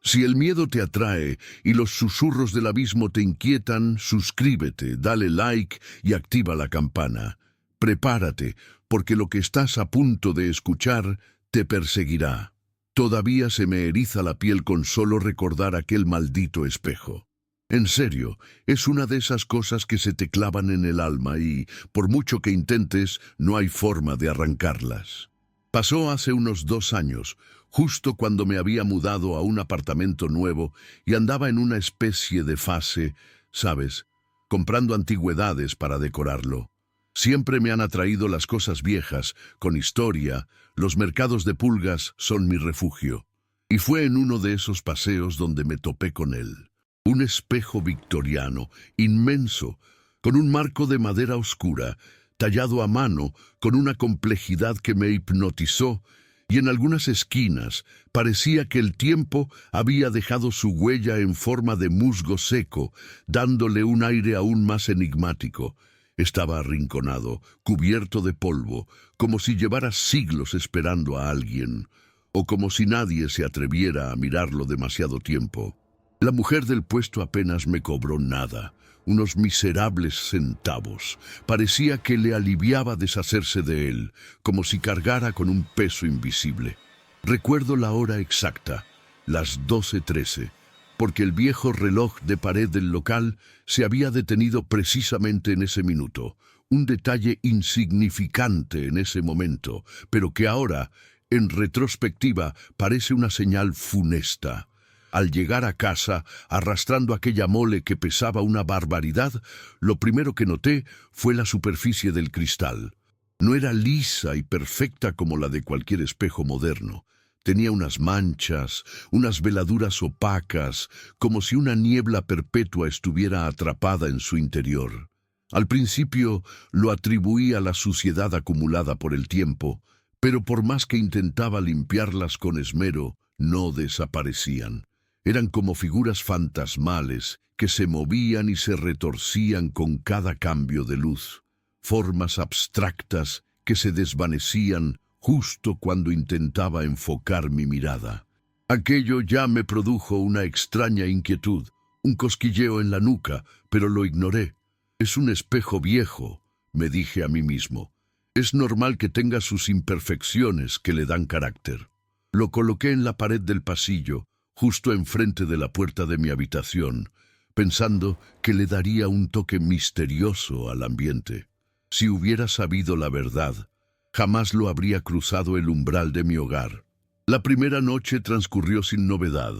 Si el miedo te atrae y los susurros del abismo te inquietan, suscríbete, dale like y activa la campana. Prepárate, porque lo que estás a punto de escuchar te perseguirá. Todavía se me eriza la piel con solo recordar aquel maldito espejo. En serio, es una de esas cosas que se te clavan en el alma y, por mucho que intentes, no hay forma de arrancarlas. Pasó hace unos 2 años, justo cuando me había mudado a un apartamento nuevo y andaba en una especie de fase, ¿sabes?, comprando antigüedades para decorarlo. Siempre me han atraído las cosas viejas, con historia, los mercados de pulgas son mi refugio. Y fue en uno de esos paseos donde me topé con él. Un espejo victoriano, inmenso, con un marco de madera oscura, tallado a mano, con una complejidad que me hipnotizó, y en algunas esquinas parecía que el tiempo había dejado su huella en forma de musgo seco, dándole un aire aún más enigmático. Estaba arrinconado, cubierto de polvo, como si llevara siglos esperando a alguien, o como si nadie se atreviera a mirarlo demasiado tiempo. La mujer del puesto apenas me cobró nada, unos miserables centavos. Parecía que le aliviaba deshacerse de él, como si cargara con un peso invisible. Recuerdo la hora exacta, las 12:13, porque el viejo reloj de pared del local se había detenido precisamente en ese minuto. Un detalle insignificante en ese momento, pero que ahora, en retrospectiva, parece una señal funesta. Al llegar a casa, arrastrando aquella mole que pesaba una barbaridad, lo primero que noté fue la superficie del cristal. No era lisa y perfecta como la de cualquier espejo moderno. Tenía unas manchas, unas veladuras opacas, como si una niebla perpetua estuviera atrapada en su interior. Al principio lo atribuí a la suciedad acumulada por el tiempo, pero por más que intentaba limpiarlas con esmero, no desaparecían. Eran como figuras fantasmales que se movían y se retorcían con cada cambio de luz, formas abstractas que se desvanecían justo cuando intentaba enfocar mi mirada. Aquello ya me produjo una extraña inquietud, un cosquilleo en la nuca, pero lo ignoré. Es un espejo viejo, me dije a mí mismo. Es normal que tenga sus imperfecciones que le dan carácter. Lo coloqué en la pared del pasillo, justo enfrente de la puerta de mi habitación, pensando que le daría un toque misterioso al ambiente. Si hubiera sabido la verdad, jamás lo habría cruzado el umbral de mi hogar. La primera noche transcurrió sin novedad.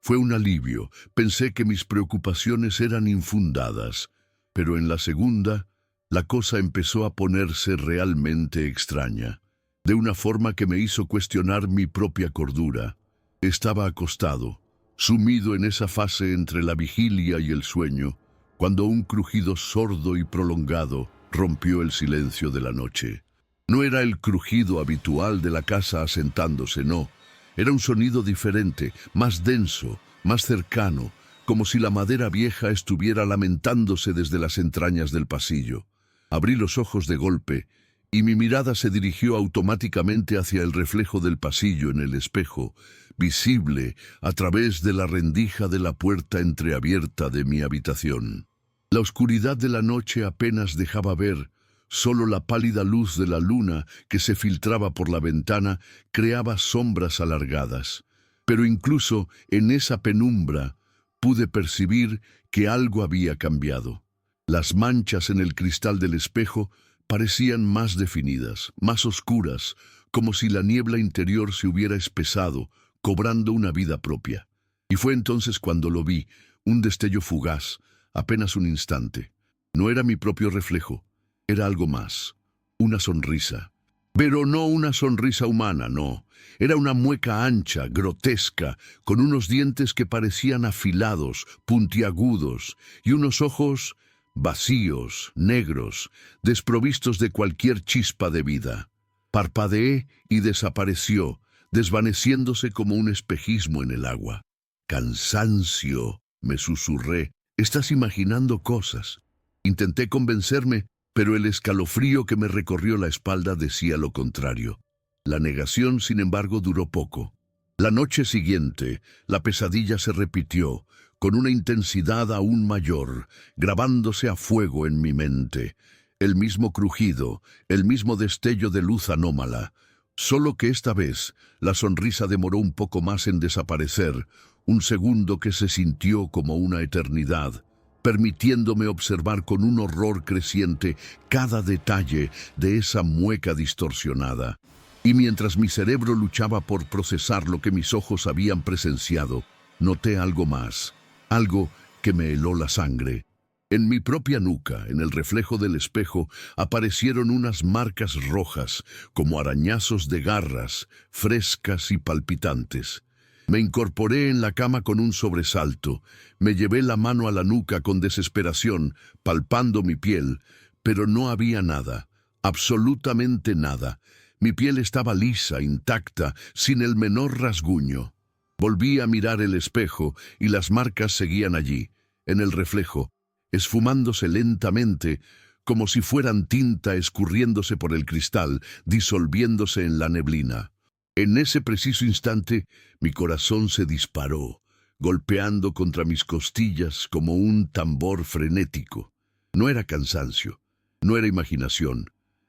Fue un alivio. Pensé que mis preocupaciones eran infundadas. Pero en la segunda, la cosa empezó a ponerse realmente extraña, de una forma que me hizo cuestionar mi propia cordura. Estaba acostado, sumido en esa fase entre la vigilia y el sueño, cuando un crujido sordo y prolongado rompió el silencio de la noche. No era el crujido habitual de la casa asentándose, no. Era un sonido diferente, más denso, más cercano, como si la madera vieja estuviera lamentándose desde las entrañas del pasillo. Abrí los ojos de golpe, y mi mirada se dirigió automáticamente hacia el reflejo del pasillo en el espejo, visible a través de la rendija de la puerta entreabierta de mi habitación. La oscuridad de la noche apenas dejaba ver. Solo la pálida luz de la luna que se filtraba por la ventana creaba sombras alargadas. Pero incluso en esa penumbra pude percibir que algo había cambiado. Las manchas en el cristal del espejo parecían más definidas, más oscuras, como si la niebla interior se hubiera espesado, cobrando una vida propia. Y fue entonces cuando lo vi, un destello fugaz, apenas un instante. No era mi propio reflejo. Era algo más, una sonrisa. Pero no una sonrisa humana, no. Era una mueca ancha, grotesca, con unos dientes que parecían afilados, puntiagudos, y unos ojos vacíos, negros, desprovistos de cualquier chispa de vida. Parpadeé y desapareció, desvaneciéndose como un espejismo en el agua. «Cansancio», me susurré. «Estás imaginando cosas». Intenté convencerme, pero el escalofrío que me recorrió la espalda decía lo contrario. La negación, sin embargo, duró poco. La noche siguiente, la pesadilla se repitió, con una intensidad aún mayor, grabándose a fuego en mi mente. El mismo crujido, el mismo destello de luz anómala, solo que esta vez la sonrisa demoró un poco más en desaparecer, un segundo que se sintió como una eternidad, permitiéndome observar con un horror creciente cada detalle de esa mueca distorsionada. Y mientras mi cerebro luchaba por procesar lo que mis ojos habían presenciado, noté algo más, algo que me heló la sangre. En mi propia nuca, en el reflejo del espejo, aparecieron unas marcas rojas, como arañazos de garras, frescas y palpitantes. Me incorporé en la cama con un sobresalto, me llevé la mano a la nuca con desesperación, palpando mi piel, pero no había nada, absolutamente nada. Mi piel estaba lisa, intacta, sin el menor rasguño. Volví a mirar el espejo y las marcas seguían allí, en el reflejo, esfumándose lentamente, como si fueran tinta escurriéndose por el cristal, disolviéndose en la neblina. En ese preciso instante, mi corazón se disparó, golpeando contra mis costillas como un tambor frenético. No era cansancio, no era imaginación.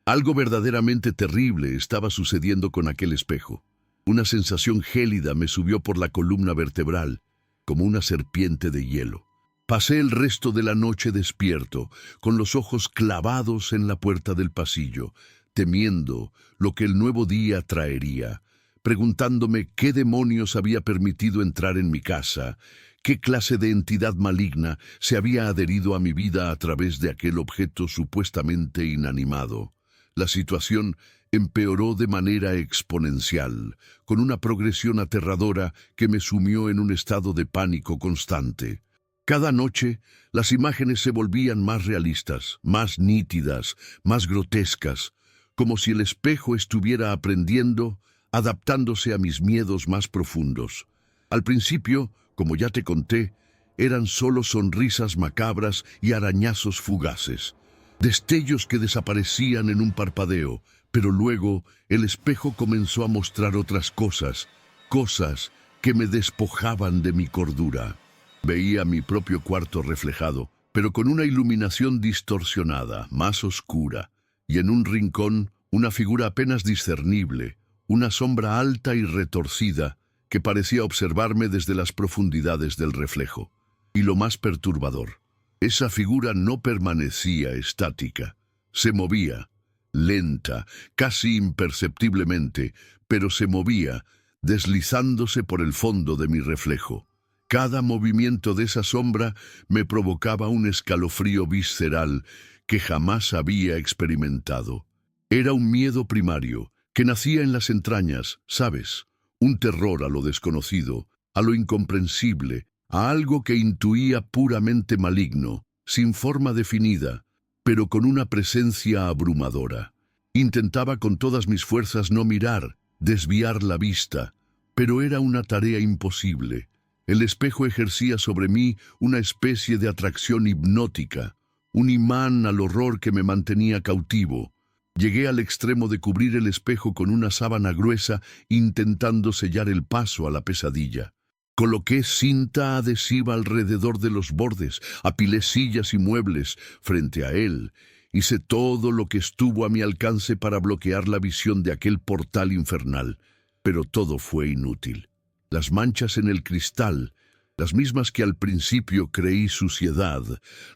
Algo verdaderamente terrible estaba sucediendo con aquel espejo. Una sensación gélida me subió por la columna vertebral, como una serpiente de hielo. Pasé el resto de la noche despierto, con los ojos clavados en la puerta del pasillo, temiendo lo que el nuevo día traería, preguntándome qué demonios había permitido entrar en mi casa, qué clase de entidad maligna se había adherido a mi vida a través de aquel objeto supuestamente inanimado. La situación empeoró de manera exponencial, con una progresión aterradora que me sumió en un estado de pánico constante. Cada noche, las imágenes se volvían más realistas, más nítidas, más grotescas, como si el espejo estuviera aprendiendo, adaptándose a mis miedos más profundos. Al principio, como ya te conté, eran solo sonrisas macabras y arañazos fugaces, destellos que desaparecían en un parpadeo, pero luego el espejo comenzó a mostrar otras cosas, cosas que me despojaban de mi cordura. Veía mi propio cuarto reflejado, pero con una iluminación distorsionada, más oscura, y en un rincón una figura apenas discernible, una sombra alta y retorcida que parecía observarme desde las profundidades del reflejo. Y lo más perturbador, esa figura no permanecía estática, se movía, lenta, casi imperceptiblemente, pero se movía, deslizándose por el fondo de mi reflejo. Cada movimiento de esa sombra me provocaba un escalofrío visceral que jamás había experimentado. Era un miedo primario, que nacía en las entrañas, ¿sabes? Un terror a lo desconocido, a lo incomprensible, a algo que intuía puramente maligno, sin forma definida, pero con una presencia abrumadora. Intentaba con todas mis fuerzas no mirar, desviar la vista, pero era una tarea imposible. El espejo ejercía sobre mí una especie de atracción hipnótica, un imán al horror que me mantenía cautivo. Llegué al extremo de cubrir el espejo con una sábana gruesa, intentando sellar el paso a la pesadilla. Coloqué cinta adhesiva alrededor de los bordes, apilé sillas y muebles frente a él. Hice todo lo que estuvo a mi alcance para bloquear la visión de aquel portal infernal, pero todo fue inútil. Las manchas en el cristal, las mismas que al principio creí suciedad,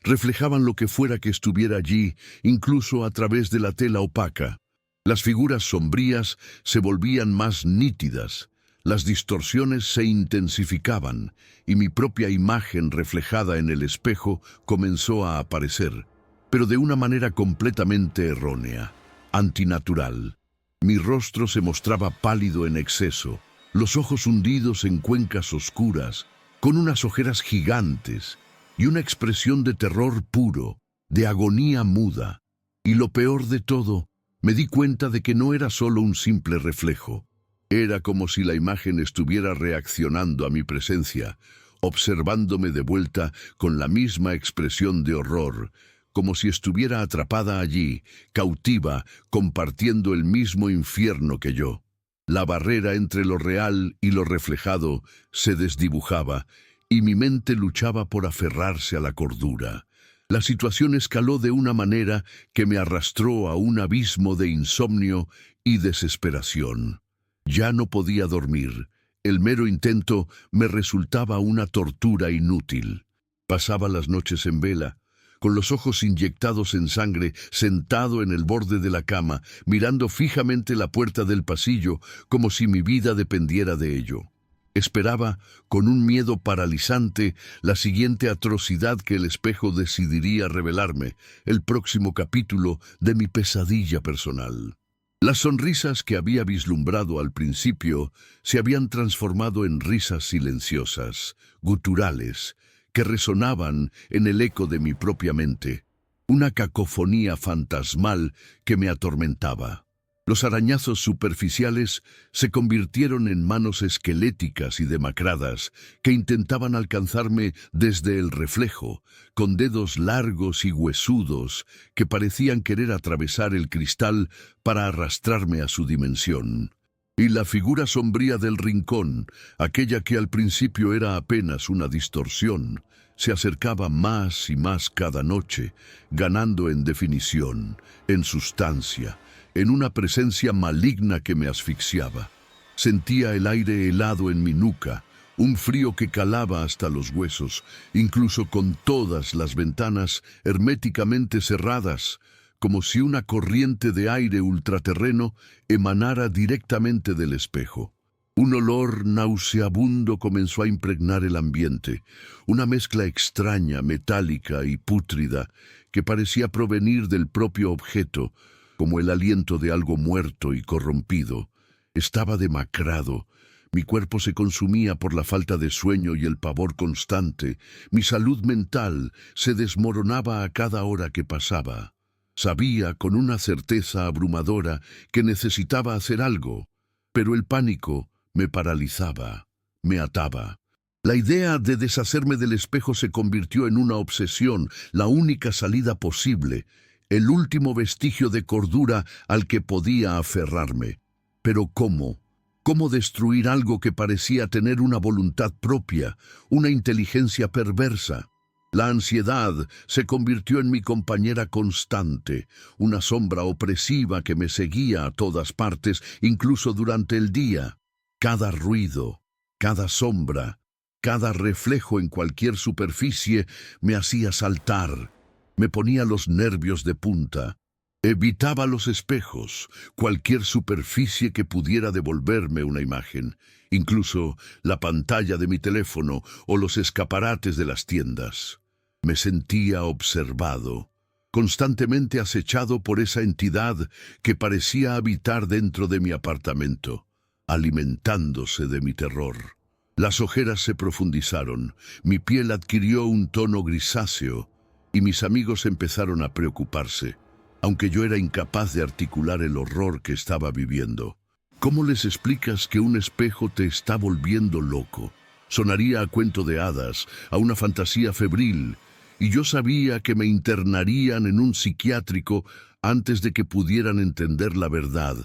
reflejaban lo que fuera que estuviera allí, incluso a través de la tela opaca. Las figuras sombrías se volvían más nítidas, las distorsiones se intensificaban, y mi propia imagen reflejada en el espejo comenzó a aparecer, pero de una manera completamente errónea, antinatural. Mi rostro se mostraba pálido en exceso, los ojos hundidos en cuencas oscuras, con unas ojeras gigantes y una expresión de terror puro, de agonía muda. Y lo peor de todo, me di cuenta de que no era solo un simple reflejo. Era como si la imagen estuviera reaccionando a mi presencia, observándome de vuelta con la misma expresión de horror, como si estuviera atrapada allí, cautiva, compartiendo el mismo infierno que yo. La barrera entre lo real y lo reflejado se desdibujaba, y mi mente luchaba por aferrarse a la cordura. La situación escaló de una manera que me arrastró a un abismo de insomnio y desesperación. Ya no podía dormir. El mero intento me resultaba una tortura inútil. Pasaba las noches en vela, con los ojos inyectados en sangre, sentado en el borde de la cama, mirando fijamente la puerta del pasillo, como si mi vida dependiera de ello. Esperaba, con un miedo paralizante, la siguiente atrocidad que el espejo decidiría revelarme, el próximo capítulo de mi pesadilla personal. Las sonrisas que había vislumbrado al principio se habían transformado en risas silenciosas, guturales, que resonaban en el eco de mi propia mente, una cacofonía fantasmal que me atormentaba. Los arañazos superficiales se convirtieron en manos esqueléticas y demacradas que intentaban alcanzarme desde el reflejo, con dedos largos y huesudos que parecían querer atravesar el cristal para arrastrarme a su dimensión. Y la figura sombría del rincón, aquella que al principio era apenas una distorsión, se acercaba más y más cada noche, ganando en definición, en sustancia, en una presencia maligna que me asfixiaba. Sentía el aire helado en mi nuca, un frío que calaba hasta los huesos, incluso con todas las ventanas herméticamente cerradas, como si una corriente de aire ultraterreno emanara directamente del espejo. Un olor nauseabundo comenzó a impregnar el ambiente, una mezcla extraña, metálica y pútrida, que parecía provenir del propio objeto, como el aliento de algo muerto y corrompido. Estaba demacrado. Mi cuerpo se consumía por la falta de sueño y el pavor constante. Mi salud mental se desmoronaba a cada hora que pasaba. Sabía con una certeza abrumadora que necesitaba hacer algo, pero el pánico me paralizaba, me ataba. La idea de deshacerme del espejo se convirtió en una obsesión, la única salida posible, el último vestigio de cordura al que podía aferrarme. Pero ¿cómo? ¿Cómo destruir algo que parecía tener una voluntad propia, una inteligencia perversa? La ansiedad se convirtió en mi compañera constante, una sombra opresiva que me seguía a todas partes, incluso durante el día. Cada ruido, cada sombra, cada reflejo en cualquier superficie me hacía saltar, me ponía los nervios de punta. Evitaba los espejos, cualquier superficie que pudiera devolverme una imagen, incluso la pantalla de mi teléfono o los escaparates de las tiendas. Me sentía observado, constantemente acechado por esa entidad que parecía habitar dentro de mi apartamento, alimentándose de mi terror. Las ojeras se profundizaron, mi piel adquirió un tono grisáceo y mis amigos empezaron a preocuparse, aunque yo era incapaz de articular el horror que estaba viviendo. ¿Cómo les explicas que un espejo te está volviendo loco? Sonaría a cuento de hadas, a una fantasía febril, y yo sabía que me internarían en un psiquiátrico antes de que pudieran entender la verdad,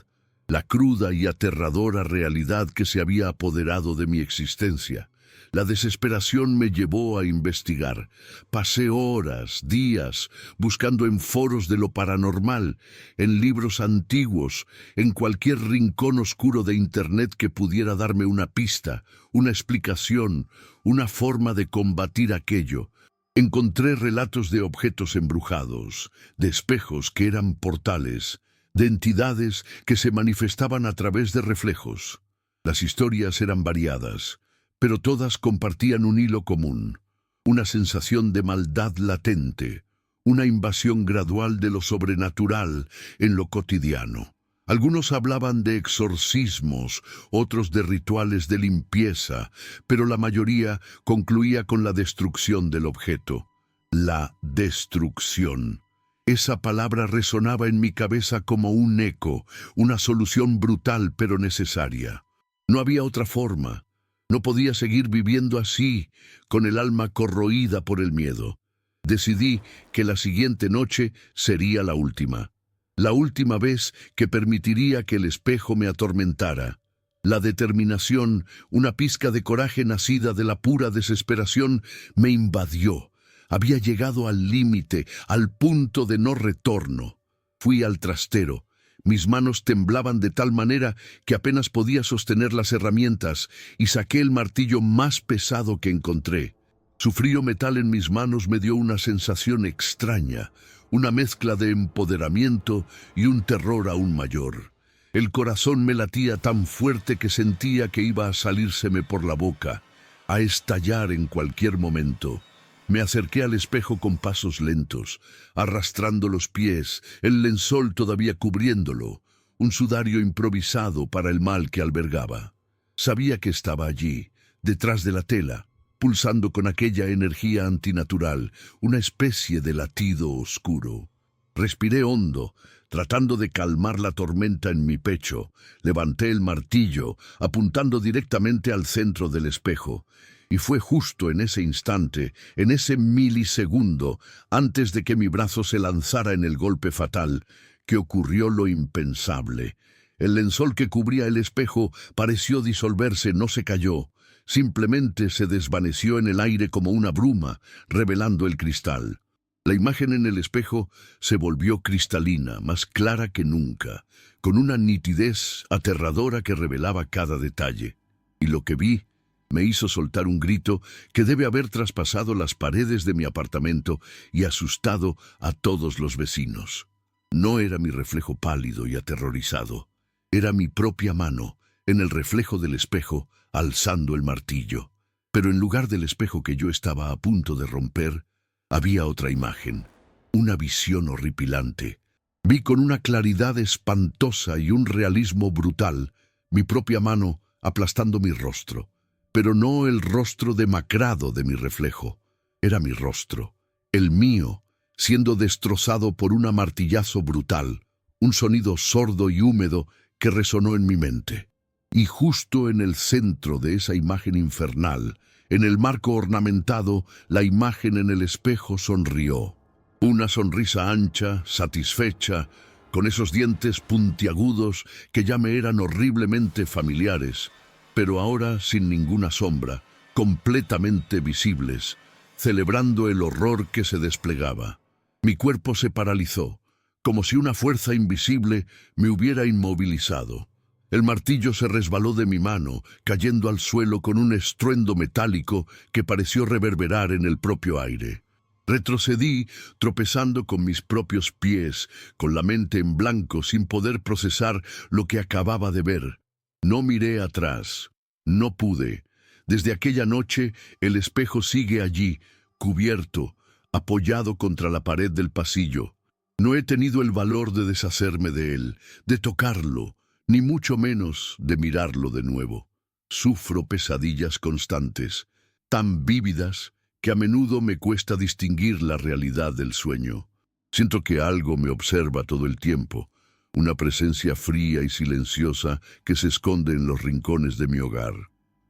la cruda y aterradora realidad que se había apoderado de mi existencia. La desesperación me llevó a investigar. Pasé horas, días, buscando en foros de lo paranormal, en libros antiguos, en cualquier rincón oscuro de Internet que pudiera darme una pista, una explicación, una forma de combatir aquello. Encontré relatos de objetos embrujados, de espejos que eran portales, de entidades que se manifestaban a través de reflejos. Las historias eran variadas, pero todas compartían un hilo común, una sensación de maldad latente, una invasión gradual de lo sobrenatural en lo cotidiano. Algunos hablaban de exorcismos, otros de rituales de limpieza, pero la mayoría concluía con la destrucción del objeto. La destrucción. Esa palabra resonaba en mi cabeza como un eco, una solución brutal pero necesaria. No había otra forma. No podía seguir viviendo así, con el alma corroída por el miedo. Decidí que la siguiente noche sería la última vez que permitiría que el espejo me atormentara. La determinación, una pizca de coraje nacida de la pura desesperación, me invadió. Había llegado al límite, al punto de no retorno. Fui al trastero. Mis manos temblaban de tal manera que apenas podía sostener las herramientas y saqué el martillo más pesado que encontré. Su frío metal en mis manos me dio una sensación extraña, una mezcla de empoderamiento y un terror aún mayor. El corazón me latía tan fuerte que sentía que iba a salírseme por la boca, a estallar en cualquier momento. Me acerqué al espejo con pasos lentos, arrastrando los pies, el lençol todavía cubriéndolo, un sudario improvisado para el mal que albergaba. Sabía que estaba allí, detrás de la tela, pulsando con aquella energía antinatural, una especie de latido oscuro. Respiré hondo, tratando de calmar la tormenta en mi pecho. Levanté el martillo, apuntando directamente al centro del espejo. Y fue justo en ese instante, en ese milisegundo, antes de que mi brazo se lanzara en el golpe fatal, que ocurrió lo impensable. El lençol que cubría el espejo pareció disolverse, no se cayó. Simplemente se desvaneció en el aire como una bruma, revelando el cristal. La imagen en el espejo se volvió cristalina, más clara que nunca, con una nitidez aterradora que revelaba cada detalle. Y lo que vi me hizo soltar un grito que debe haber traspasado las paredes de mi apartamento y asustado a todos los vecinos. No era mi reflejo pálido y aterrorizado. Era mi propia mano, en el reflejo del espejo, alzando el martillo. Pero en lugar del espejo que yo estaba a punto de romper, había otra imagen, una visión horripilante. Vi con una claridad espantosa y un realismo brutal mi propia mano aplastando mi rostro, pero no el rostro demacrado de mi reflejo. Era mi rostro, el mío, siendo destrozado por un martillazo brutal, un sonido sordo y húmedo que resonó en mi mente. Y justo en el centro de esa imagen infernal, en el marco ornamentado, la imagen en el espejo sonrió. Una sonrisa ancha, satisfecha, con esos dientes puntiagudos que ya me eran horriblemente familiares, pero ahora sin ninguna sombra, completamente visibles, celebrando el horror que se desplegaba. Mi cuerpo se paralizó, como si una fuerza invisible me hubiera inmovilizado. El martillo se resbaló de mi mano, cayendo al suelo con un estruendo metálico que pareció reverberar en el propio aire. Retrocedí, tropezando con mis propios pies, con la mente en blanco, sin poder procesar lo que acababa de ver. No miré atrás. No pude. Desde aquella noche, el espejo sigue allí, cubierto, apoyado contra la pared del pasillo. No he tenido el valor de deshacerme de él, de tocarlo, ni mucho menos de mirarlo de nuevo. Sufro pesadillas constantes, tan vívidas que a menudo me cuesta distinguir la realidad del sueño. Siento que algo me observa todo el tiempo, una presencia fría y silenciosa que se esconde en los rincones de mi hogar.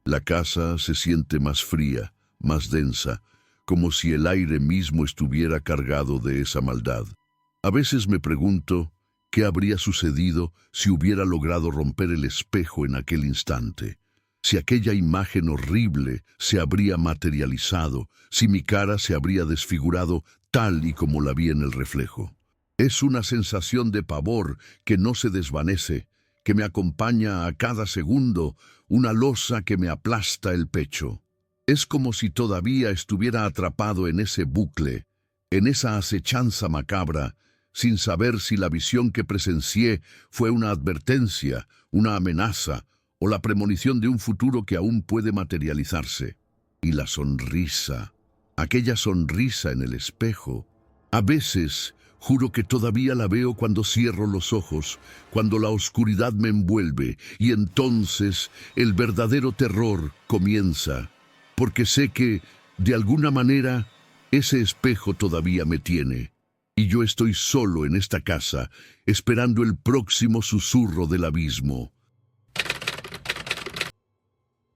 La casa se siente más fría, más densa, como si el aire mismo estuviera cargado de esa maldad. A veces me pregunto, ¿qué habría sucedido si hubiera logrado romper el espejo en aquel instante? Si aquella imagen horrible se habría materializado, si mi cara se habría desfigurado tal y como la vi en el reflejo. Es una sensación de pavor que no se desvanece, que me acompaña a cada segundo, una losa que me aplasta el pecho. Es como si todavía estuviera atrapado en ese bucle, en esa acechanza macabra, sin saber si la visión que presencié fue una advertencia, una amenaza o la premonición de un futuro que aún puede materializarse. Y la sonrisa, aquella sonrisa en el espejo, a veces juro que todavía la veo cuando cierro los ojos, cuando la oscuridad me envuelve, y entonces el verdadero terror comienza, porque sé que, de alguna manera, ese espejo todavía me tiene. Y yo estoy solo en esta casa, esperando el próximo susurro del abismo.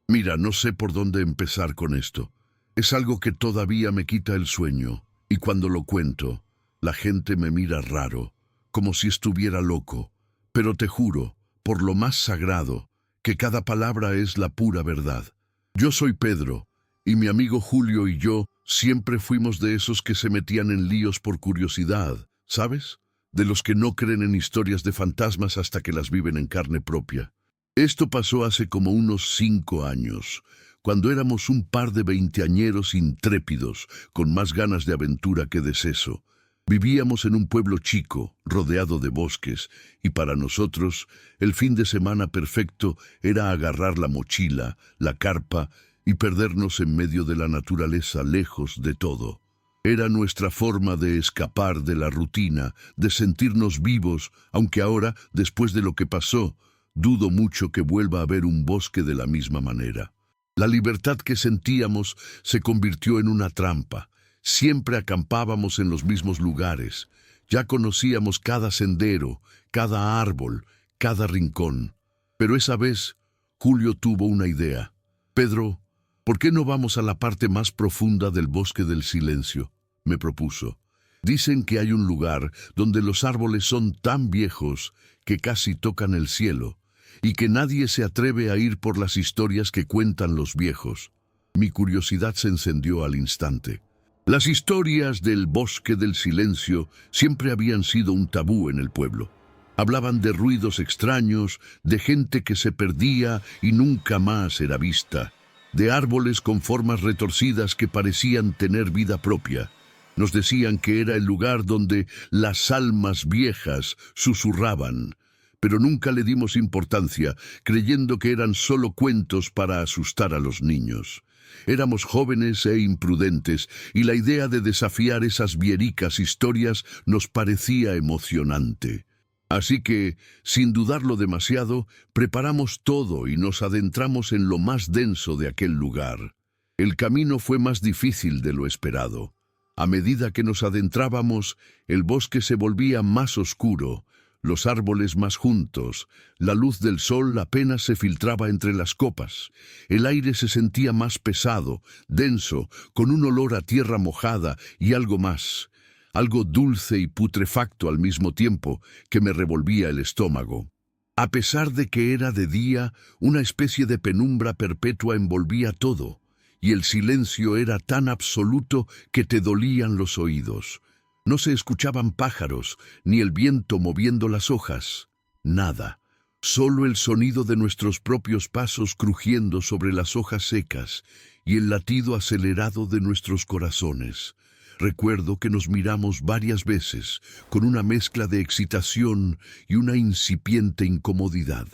Mira, no sé por dónde empezar con esto. Es algo que todavía me quita el sueño, y cuando lo cuento, la gente me mira raro, como si estuviera loco. Pero te juro, por lo más sagrado, que cada palabra es la pura verdad. Yo soy Pedro, y mi amigo Julio y yo siempre fuimos de esos que se metían en líos por curiosidad, ¿sabes? De los que no creen en historias de fantasmas hasta que las viven en carne propia. Esto pasó hace como unos 5 años, cuando éramos un par de veinteañeros intrépidos, con más ganas de aventura que de seso. Vivíamos en un pueblo chico, rodeado de bosques, y para nosotros el fin de semana perfecto era agarrar la mochila, la carpa y perdernos en medio de la naturaleza, lejos de todo. Era nuestra forma de escapar de la rutina, de sentirnos vivos, aunque ahora, después de lo que pasó, dudo mucho que vuelva a haber un bosque de la misma manera. La libertad que sentíamos se convirtió en una trampa. Siempre acampábamos en los mismos lugares. Ya conocíamos cada sendero, cada árbol, cada rincón. Pero esa vez, Julio tuvo una idea. «Pedro, ¿por qué no vamos a la parte más profunda del bosque del silencio?», me propuso. «Dicen que hay un lugar donde los árboles son tan viejos que casi tocan el cielo, y que nadie se atreve a ir por las historias que cuentan los viejos». Mi curiosidad se encendió al instante. Las historias del bosque del silencio siempre habían sido un tabú en el pueblo. Hablaban de ruidos extraños, de gente que se perdía y nunca más era vista, de árboles con formas retorcidas que parecían tener vida propia. Nos decían que era el lugar donde las almas viejas susurraban, pero nunca le dimos importancia, creyendo que eran solo cuentos para asustar a los niños. Éramos jóvenes e imprudentes, y la idea de desafiar esas viericas historias nos parecía emocionante. Así que, sin dudarlo demasiado, preparamos todo y nos adentramos en lo más denso de aquel lugar. El camino fue más difícil de lo esperado. A medida que nos adentrábamos, el bosque se volvía más oscuro, los árboles más juntos, la luz del sol apenas se filtraba entre las copas. El aire se sentía más pesado, denso, con un olor a tierra mojada y algo más, algo dulce y putrefacto al mismo tiempo, que me revolvía el estómago. A pesar de que era de día, una especie de penumbra perpetua envolvía todo, y el silencio era tan absoluto que te dolían los oídos. No se escuchaban pájaros, ni el viento moviendo las hojas. Nada. Solo el sonido de nuestros propios pasos crujiendo sobre las hojas secas y el latido acelerado de nuestros corazones. Recuerdo que nos miramos varias veces, con una mezcla de excitación y una incipiente incomodidad.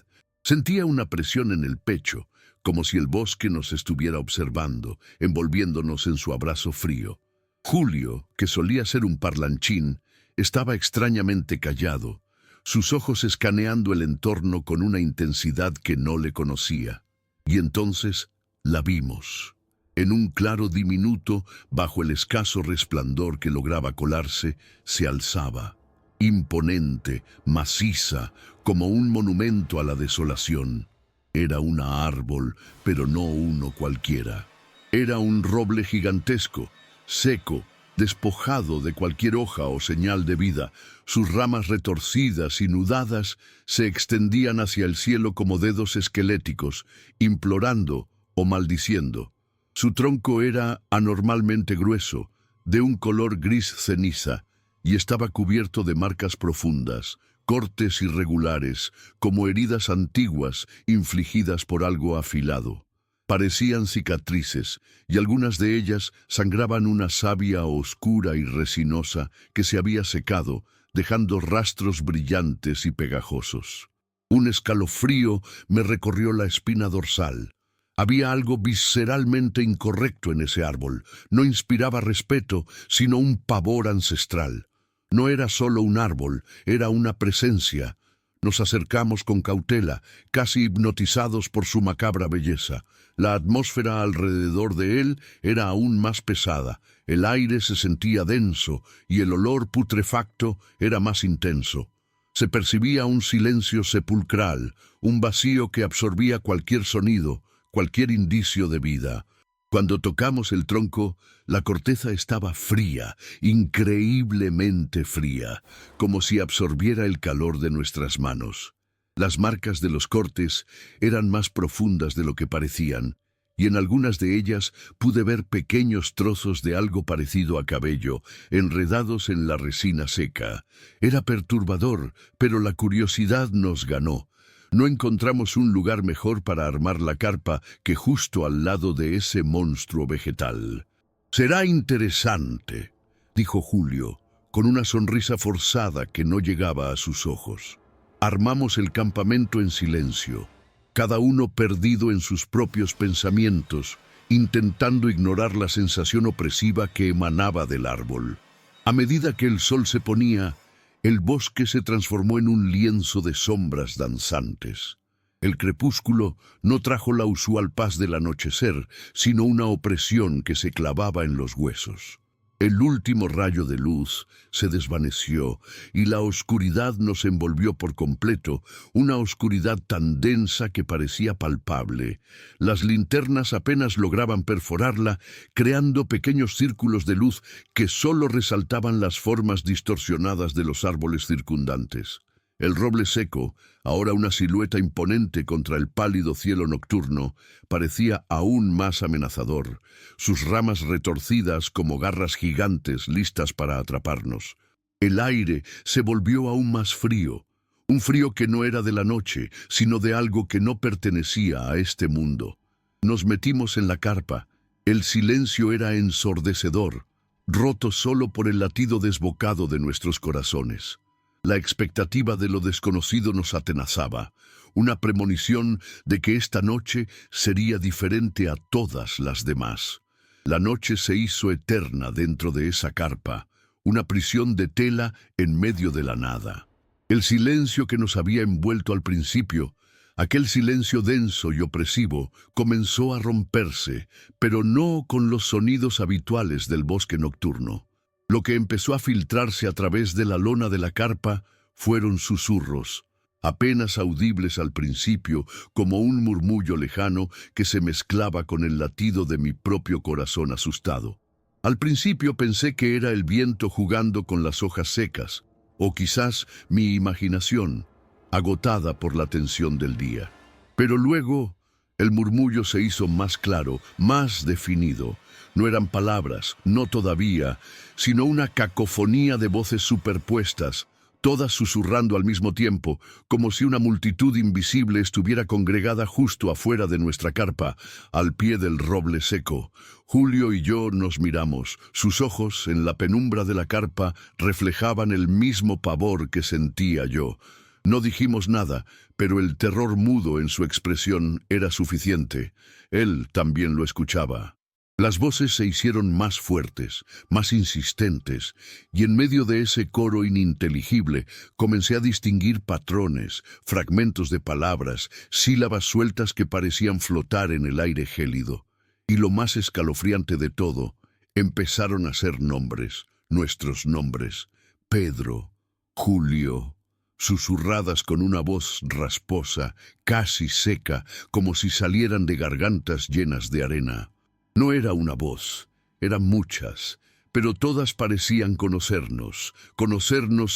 Sentía una presión en el pecho, como si el bosque nos estuviera observando, envolviéndonos en su abrazo frío. Julio, que solía ser un parlanchín, estaba extrañamente callado, sus ojos escaneando el entorno con una intensidad que no le conocía. Y entonces la vimos. En un claro diminuto, bajo el escaso resplandor que lograba colarse, se alzaba, imponente, maciza, como un monumento a la desolación. Era un árbol, pero no uno cualquiera. Era un roble gigantesco, seco, despojado de cualquier hoja o señal de vida. Sus ramas retorcidas y nudadas se extendían hacia el cielo como dedos esqueléticos, implorando o maldiciendo. Su tronco era anormalmente grueso, de un color gris ceniza, y estaba cubierto de marcas profundas, cortes irregulares, como heridas antiguas infligidas por algo afilado. Parecían cicatrices, y algunas de ellas sangraban una savia oscura y resinosa que se había secado, dejando rastros brillantes y pegajosos. Un escalofrío me recorrió la espina dorsal. Había algo visceralmente incorrecto en ese árbol. No inspiraba respeto, sino un pavor ancestral. No era solo un árbol, era una presencia. Nos acercamos con cautela, casi hipnotizados por su macabra belleza. La atmósfera alrededor de él era aún más pesada, el aire se sentía denso y el olor putrefacto era más intenso. Se percibía un silencio sepulcral, un vacío que absorbía cualquier sonido, cualquier indicio de vida. Cuando tocamos el tronco, la corteza estaba fría, increíblemente fría, como si absorbiera el calor de nuestras manos. Las marcas de los cortes eran más profundas de lo que parecían, y en algunas de ellas pude ver pequeños trozos de algo parecido a cabello, enredados en la resina seca. Era perturbador, pero la curiosidad nos ganó. No encontramos un lugar mejor para armar la carpa que justo al lado de ese monstruo vegetal. «Será interesante», dijo Julio, con una sonrisa forzada que no llegaba a sus ojos. Armamos el campamento en silencio, cada uno perdido en sus propios pensamientos, intentando ignorar la sensación opresiva que emanaba del árbol. A medida que el sol se ponía, el bosque se transformó en un lienzo de sombras danzantes. El crepúsculo no trajo la usual paz del anochecer, sino una opresión que se clavaba en los huesos. El último rayo de luz se desvaneció y la oscuridad nos envolvió por completo, una oscuridad tan densa que parecía palpable. Las linternas apenas lograban perforarla, creando pequeños círculos de luz que solo resaltaban las formas distorsionadas de los árboles circundantes. El roble seco, ahora una silueta imponente contra el pálido cielo nocturno, parecía aún más amenazador, sus ramas retorcidas como garras gigantes listas para atraparnos. El aire se volvió aún más frío, un frío que no era de la noche, sino de algo que no pertenecía a este mundo. Nos metimos en la carpa. El silencio era ensordecedor, roto solo por el latido desbocado de nuestros corazones. La expectativa de lo desconocido nos atenazaba, una premonición de que esta noche sería diferente a todas las demás. La noche se hizo eterna dentro de esa carpa, una prisión de tela en medio de la nada. El silencio que nos había envuelto al principio, aquel silencio denso y opresivo, comenzó a romperse, pero no con los sonidos habituales del bosque nocturno. Lo que empezó a filtrarse a través de la lona de la carpa fueron susurros, apenas audibles al principio, como un murmullo lejano que se mezclaba con el latido de mi propio corazón asustado. Al principio pensé que era el viento jugando con las hojas secas, o quizás mi imaginación, agotada por la tensión del día. Pero luego el murmullo se hizo más claro, más definido. No eran palabras, no todavía, sino una cacofonía de voces superpuestas, todas susurrando al mismo tiempo, como si una multitud invisible estuviera congregada justo afuera de nuestra carpa, al pie del roble seco. Julio y yo nos miramos. Sus ojos, en la penumbra de la carpa, reflejaban el mismo pavor que sentía yo. No dijimos nada, pero el terror mudo en su expresión era suficiente. Él también lo escuchaba. Las voces se hicieron más fuertes, más insistentes, y en medio de ese coro ininteligible comencé a distinguir patrones, fragmentos de palabras, sílabas sueltas que parecían flotar en el aire gélido. Y lo más escalofriante de todo, empezaron a ser nombres, nuestros nombres: Pedro, Julio, susurradas con una voz rasposa, casi seca, como si salieran de gargantas llenas de arena. No era una voz, eran muchas, pero todas parecían conocernos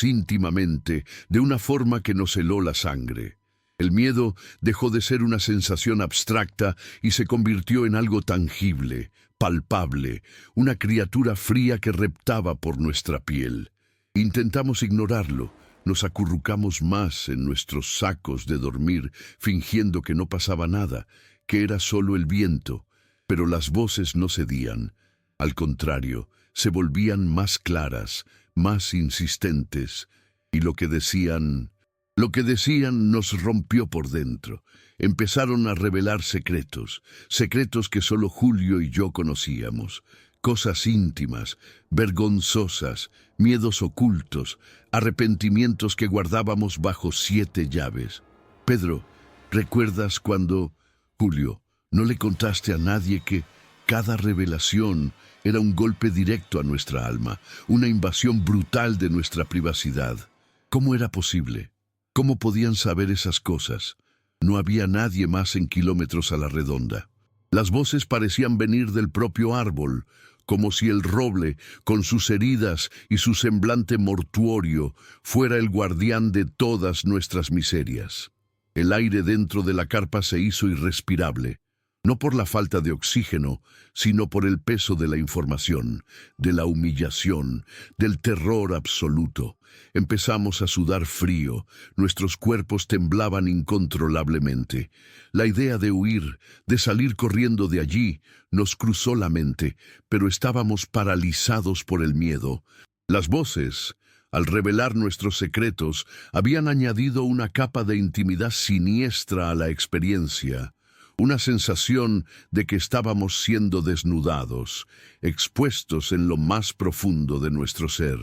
íntimamente, de una forma que nos heló la sangre. El miedo dejó de ser una sensación abstracta y se convirtió en algo tangible, palpable, una criatura fría que reptaba por nuestra piel. Intentamos ignorarlo. Nos acurrucamos más en nuestros sacos de dormir, fingiendo que no pasaba nada, que era solo el viento. Pero las voces no cedían. Al contrario, se volvían más claras, más insistentes, y lo que decían nos rompió por dentro. Empezaron a revelar secretos, secretos que solo Julio y yo conocíamos, cosas íntimas, vergonzosas, miedos ocultos, arrepentimientos que guardábamos bajo 7 llaves. Pedro, ¿recuerdas cuando... Julio, ¿no le contaste a nadie que cada revelación era un golpe directo a nuestra alma, una invasión brutal de nuestra privacidad? ¿Cómo era posible? ¿Cómo podían saber esas cosas? No había nadie más en kilómetros a la redonda. Las voces parecían venir del propio árbol, como si el roble, con sus heridas y su semblante mortuorio, fuera el guardián de todas nuestras miserias. El aire dentro de la carpa se hizo irrespirable, no por la falta de oxígeno, sino por el peso de la información, de la humillación, del terror absoluto. Empezamos a sudar frío, nuestros cuerpos temblaban incontrolablemente. La idea de huir, de salir corriendo de allí, nos cruzó la mente, pero estábamos paralizados por el miedo. Las voces, al revelar nuestros secretos, habían añadido una capa de intimidad siniestra a la experiencia. Una sensación de que estábamos siendo desnudados, expuestos en lo más profundo de nuestro ser.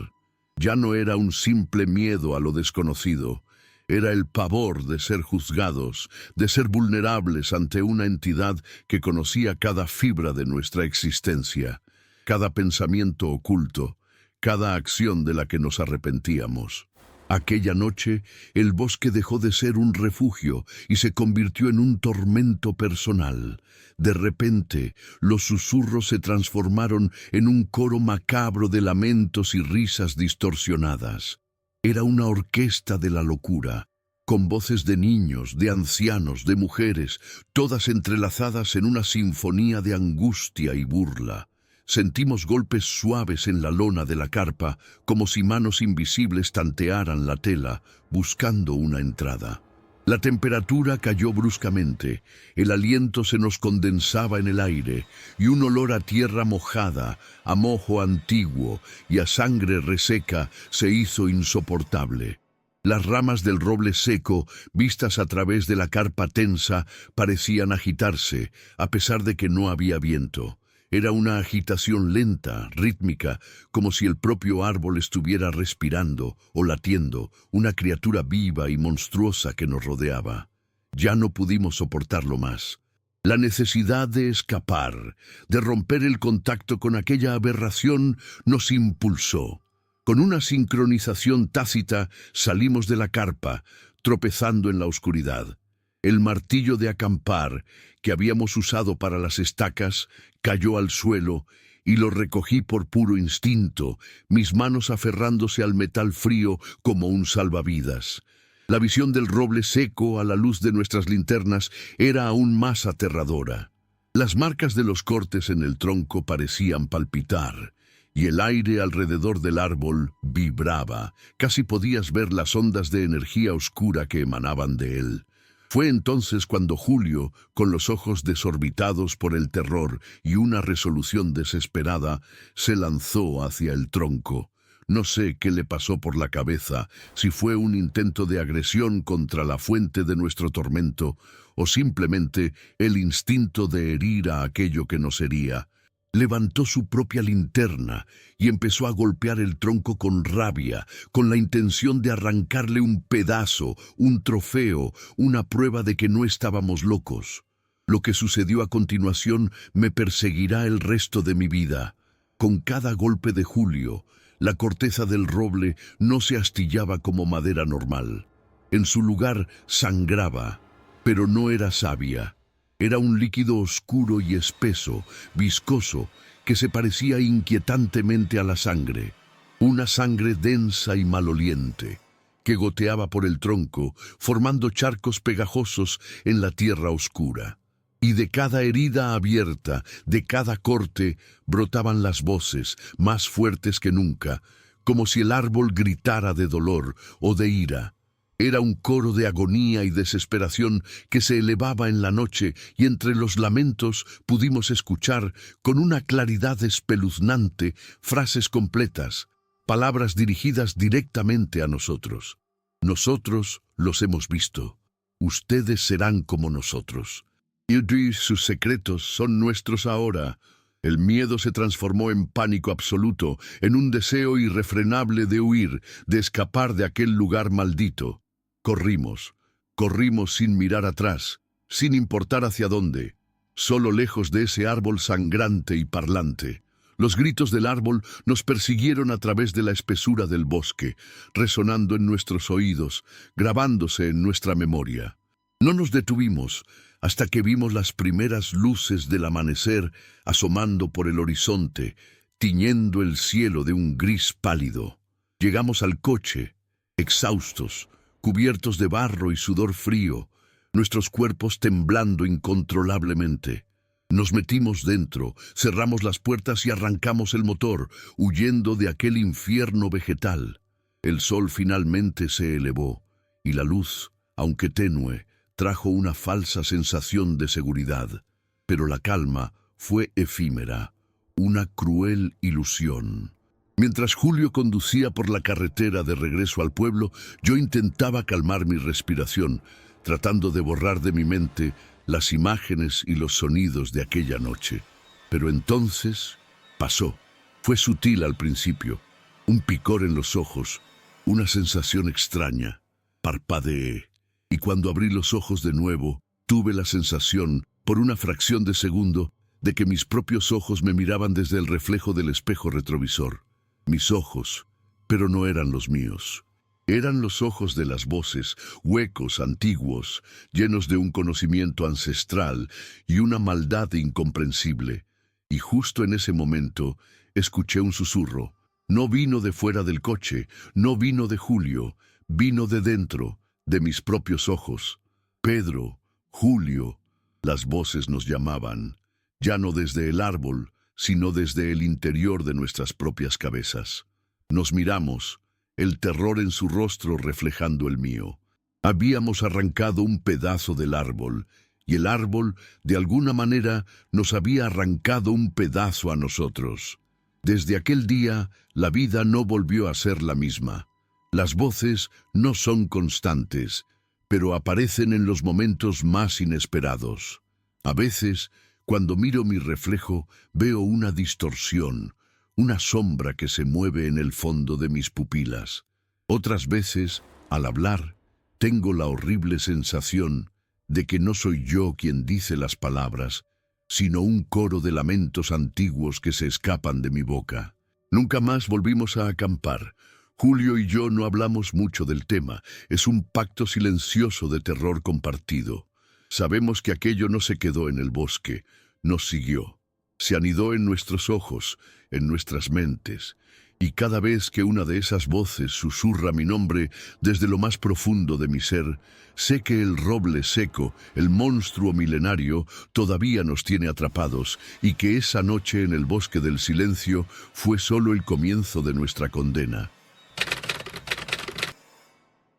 Ya no era un simple miedo a lo desconocido, era el pavor de ser juzgados, de ser vulnerables ante una entidad que conocía cada fibra de nuestra existencia, cada pensamiento oculto, cada acción de la que nos arrepentíamos. Aquella noche, el bosque dejó de ser un refugio y se convirtió en un tormento personal. De repente, los susurros se transformaron en un coro macabro de lamentos y risas distorsionadas. Era una orquesta de la locura, con voces de niños, de ancianos, de mujeres, todas entrelazadas en una sinfonía de angustia y burla. Sentimos golpes suaves en la lona de la carpa, como si manos invisibles tantearan la tela, buscando una entrada. La temperatura cayó bruscamente, el aliento se nos condensaba en el aire, y un olor a tierra mojada, a mojo antiguo y a sangre reseca se hizo insoportable. Las ramas del roble seco, vistas a través de la carpa tensa, parecían agitarse, a pesar de que no había viento. Era una agitación lenta, rítmica, como si el propio árbol estuviera respirando o latiendo, una criatura viva y monstruosa que nos rodeaba. Ya no pudimos soportarlo más. La necesidad de escapar, de romper el contacto con aquella aberración, nos impulsó. Con una sincronización tácita salimos de la carpa, tropezando en la oscuridad. El martillo de acampar, que habíamos usado para las estacas, cayó al suelo y lo recogí por puro instinto, mis manos aferrándose al metal frío como un salvavidas. La visión del roble seco a la luz de nuestras linternas era aún más aterradora. Las marcas de los cortes en el tronco parecían palpitar, y el aire alrededor del árbol vibraba. Casi podías ver las ondas de energía oscura que emanaban de él. Fue entonces cuando Julio, con los ojos desorbitados por el terror y una resolución desesperada, se lanzó hacia el tronco. No sé qué le pasó por la cabeza, si fue un intento de agresión contra la fuente de nuestro tormento, o simplemente el instinto de herir a aquello que nos hería. Levantó su propia linterna y empezó a golpear el tronco con rabia, con la intención de arrancarle un pedazo, un trofeo, una prueba de que no estábamos locos. Lo que sucedió a continuación me perseguirá el resto de mi vida. Con cada golpe de Julio, la corteza del roble no se astillaba como madera normal. En su lugar sangraba, pero no era savia. Era un líquido oscuro y espeso, viscoso, que se parecía inquietantemente a la sangre. Una sangre densa y maloliente, que goteaba por el tronco, formando charcos pegajosos en la tierra oscura. Y de cada herida abierta, de cada corte, brotaban las voces, más fuertes que nunca, como si el árbol gritara de dolor o de ira. Era un coro de agonía y desesperación que se elevaba en la noche, y entre los lamentos pudimos escuchar, con una claridad espeluznante, frases completas, palabras dirigidas directamente a nosotros. Nosotros los hemos visto. Ustedes serán como nosotros. Y sus secretos son nuestros ahora. El miedo se transformó en pánico absoluto, en un deseo irrefrenable de huir, de escapar de aquel lugar maldito. Corrimos sin mirar atrás, sin importar hacia dónde, solo lejos de ese árbol sangrante y parlante. Los gritos del árbol nos persiguieron a través de la espesura del bosque, resonando en nuestros oídos, grabándose en nuestra memoria. No nos detuvimos hasta que vimos las primeras luces del amanecer asomando por el horizonte, tiñendo el cielo de un gris pálido. Llegamos al coche, exhaustos, cubiertos de barro y sudor frío, nuestros cuerpos temblando incontrolablemente. Nos metimos dentro, cerramos las puertas y arrancamos el motor, huyendo de aquel infierno vegetal. El sol finalmente se elevó, y la luz, aunque tenue, trajo una falsa sensación de seguridad. Pero la calma fue efímera, una cruel ilusión. Mientras Julio conducía por la carretera de regreso al pueblo, yo intentaba calmar mi respiración, tratando de borrar de mi mente las imágenes y los sonidos de aquella noche. Pero entonces pasó. Fue sutil al principio, un picor en los ojos, una sensación extraña. Parpadeé, y cuando abrí los ojos de nuevo, tuve la sensación, por una fracción de segundo, de que mis propios ojos me miraban desde el reflejo del espejo retrovisor. Mis ojos, pero no eran los míos. Eran los ojos de las voces, huecos, antiguos, llenos de un conocimiento ancestral y una maldad incomprensible. Y justo en ese momento, escuché un susurro. No vino de fuera del coche, no vino de Julio, vino de dentro, de mis propios ojos. Pedro, Julio, las voces nos llamaban, ya no desde el árbol, sino desde el interior de nuestras propias cabezas. Nos miramos, el terror en su rostro reflejando el mío. Habíamos arrancado un pedazo del árbol, y el árbol, de alguna manera, nos había arrancado un pedazo a nosotros. Desde aquel día, la vida no volvió a ser la misma. Las voces no son constantes, pero aparecen en los momentos más inesperados. A veces, cuando miro mi reflejo, veo una distorsión, una sombra que se mueve en el fondo de mis pupilas. Otras veces, al hablar, tengo la horrible sensación de que no soy yo quien dice las palabras, sino un coro de lamentos antiguos que se escapan de mi boca. Nunca más volvimos a acampar. Julio y yo no hablamos mucho del tema. Es un pacto silencioso de terror compartido. Sabemos que aquello no se quedó en el bosque, nos siguió. Se anidó en nuestros ojos, en nuestras mentes, y cada vez que una de esas voces susurra mi nombre desde lo más profundo de mi ser, sé que el roble seco, el monstruo milenario, todavía nos tiene atrapados y que esa noche en el bosque del silencio fue solo el comienzo de nuestra condena.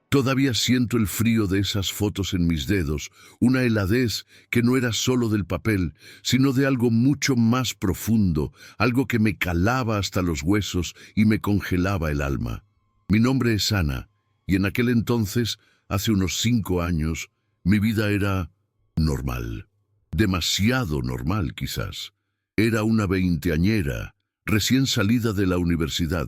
Todavía siento el frío de esas fotos en mis dedos, una heladez que no era solo del papel, sino de algo mucho más profundo, algo que me calaba hasta los huesos y me congelaba el alma. Mi nombre es Ana, y en aquel entonces, hace unos 5 años, mi vida era normal. Demasiado normal, quizás. Era una veinteañera, recién salida de la universidad,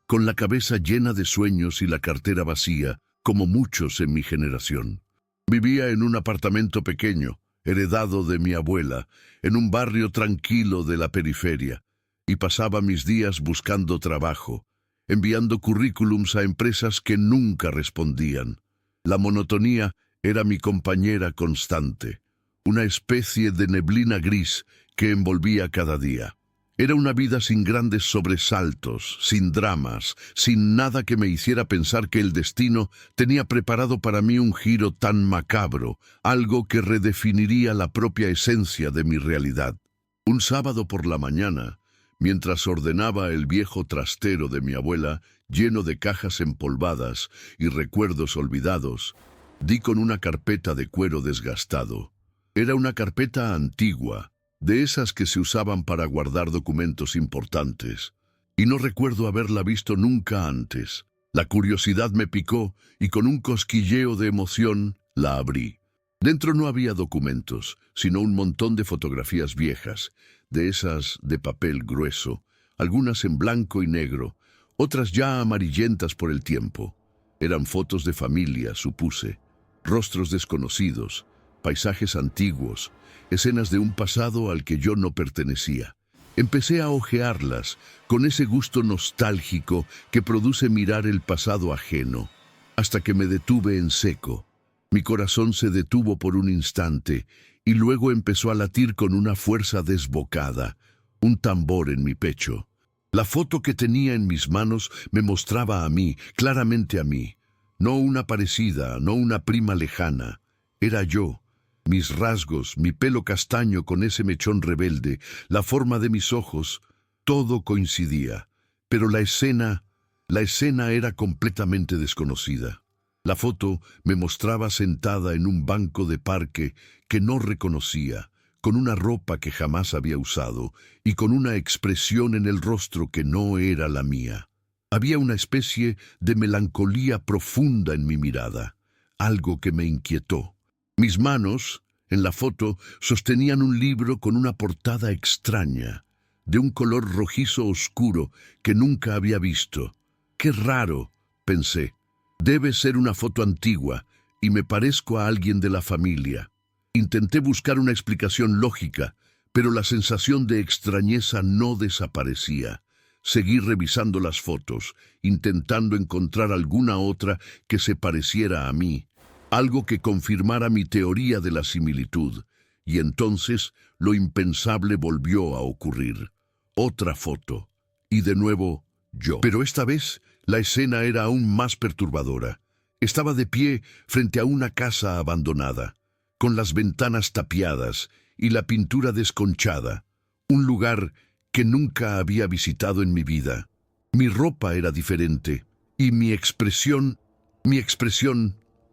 con la cabeza llena de sueños y la cartera vacía, como muchos en mi generación. Vivía en un apartamento pequeño, heredado de mi abuela, en un barrio tranquilo de la periferia, y pasaba mis días buscando trabajo, enviando currículums a empresas que nunca respondían. La monotonía era mi compañera constante, una especie de neblina gris que envolvía cada día. Era una vida sin grandes sobresaltos, sin dramas, sin nada que me hiciera pensar que el destino tenía preparado para mí un giro tan macabro, algo que redefiniría la propia esencia de mi realidad. Un sábado por la mañana, mientras ordenaba el viejo trastero de mi abuela, lleno de cajas empolvadas y recuerdos olvidados, di con una carpeta de cuero desgastado. Era una carpeta antigua, de esas que se usaban para guardar documentos importantes, y no recuerdo haberla visto nunca antes. La curiosidad me picó y con un cosquilleo de emoción la abrí. Dentro no había documentos, sino un montón de fotografías viejas, de esas de papel grueso, algunas en blanco y negro, otras ya amarillentas por el tiempo. Eran fotos de familia, supuse, rostros desconocidos, paisajes antiguos, escenas de un pasado al que yo no pertenecía. Empecé a hojearlas, con ese gusto nostálgico que produce mirar el pasado ajeno, hasta que me detuve en seco. Mi corazón se detuvo por un instante, y luego empezó a latir con una fuerza desbocada, un tambor en mi pecho. La foto que tenía en mis manos me mostraba a mí, claramente a mí, no una parecida, no una prima lejana. Era yo. Mis rasgos, mi pelo castaño con ese mechón rebelde, la forma de mis ojos, todo coincidía. Pero la escena era completamente desconocida. La foto me mostraba sentada en un banco de parque que no reconocía, con una ropa que jamás había usado y con una expresión en el rostro que no era la mía. Había una especie de melancolía profunda en mi mirada, algo que me inquietó. Mis manos, en la foto, sostenían un libro con una portada extraña, de un color rojizo oscuro que nunca había visto. ¡Qué raro!, pensé. Debe ser una foto antigua y me parezco a alguien de la familia. Intenté buscar una explicación lógica, pero la sensación de extrañeza no desaparecía. Seguí revisando las fotos, intentando encontrar alguna otra que se pareciera a mí, algo que confirmara mi teoría de la similitud, y entonces lo impensable volvió a ocurrir. Otra foto, y de nuevo yo. Pero esta vez la escena era aún más perturbadora. Estaba de pie frente a una casa abandonada, con las ventanas tapiadas y la pintura desconchada, un lugar que nunca había visitado en mi vida. Mi ropa era diferente, y mi expresión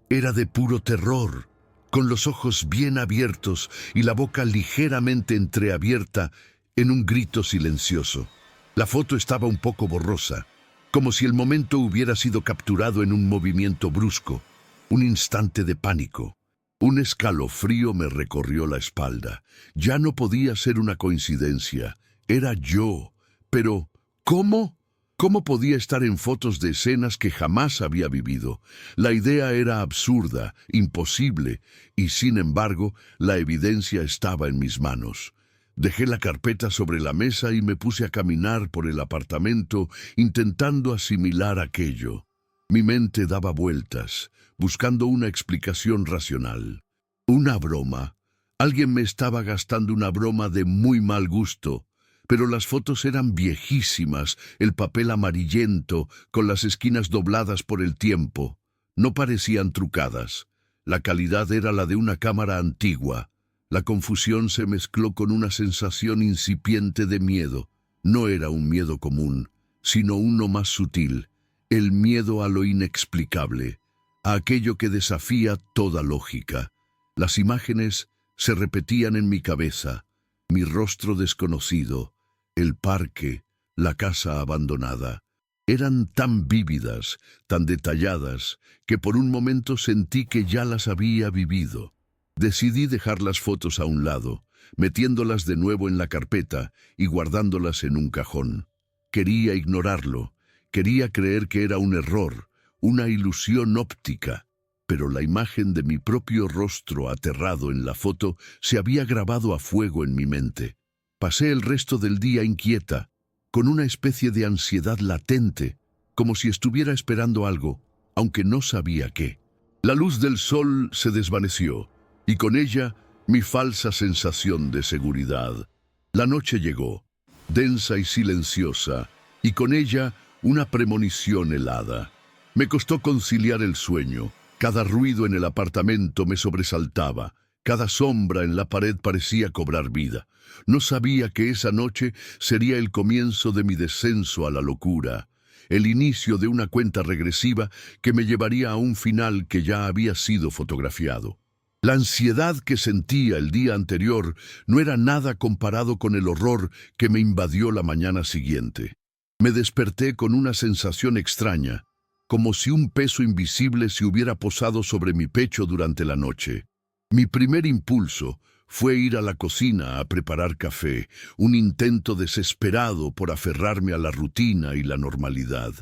era de puro terror, con los ojos bien abiertos y la boca ligeramente entreabierta en un grito silencioso. La foto estaba un poco borrosa, como si el momento hubiera sido capturado en un movimiento brusco, un instante de pánico. Un escalofrío me recorrió la espalda. Ya no podía ser una coincidencia. Era yo. Pero, ¿cómo? ¿Cómo podía estar en fotos de escenas que jamás había vivido? La idea era absurda, imposible, y sin embargo, la evidencia estaba en mis manos. Dejé la carpeta sobre la mesa y me puse a caminar por el apartamento, intentando asimilar aquello. Mi mente daba vueltas, buscando una explicación racional. ¿Una broma? Alguien me estaba gastando una broma de muy mal gusto. Pero las fotos eran viejísimas, el papel amarillento, con las esquinas dobladas por el tiempo. No parecían trucadas. La calidad era la de una cámara antigua. La confusión se mezcló con una sensación incipiente de miedo. No era un miedo común, sino uno más sutil, el miedo a lo inexplicable, a aquello que desafía toda lógica. Las imágenes se repetían en mi cabeza, mi rostro desconocido, el parque, la casa abandonada. Eran tan vívidas, tan detalladas, que por un momento sentí que ya las había vivido. Decidí dejar las fotos a un lado, metiéndolas de nuevo en la carpeta y guardándolas en un cajón. Quería ignorarlo, quería creer que era un error, una ilusión óptica, pero la imagen de mi propio rostro aterrado en la foto se había grabado a fuego en mi mente. Pasé el resto del día inquieta, con una especie de ansiedad latente, como si estuviera esperando algo, aunque no sabía qué. La luz del sol se desvaneció, y con ella mi falsa sensación de seguridad. La noche llegó, densa y silenciosa, y con ella una premonición helada. Me costó conciliar el sueño. Cada ruido en el apartamento me sobresaltaba. Cada sombra en la pared parecía cobrar vida. No sabía que esa noche sería el comienzo de mi descenso a la locura, el inicio de una cuenta regresiva que me llevaría a un final que ya había sido fotografiado. La ansiedad que sentía el día anterior no era nada comparado con el horror que me invadió la mañana siguiente. Me desperté con una sensación extraña, como si un peso invisible se hubiera posado sobre mi pecho durante la noche. Mi primer impulso fue ir a la cocina a preparar café, un intento desesperado por aferrarme a la rutina y la normalidad.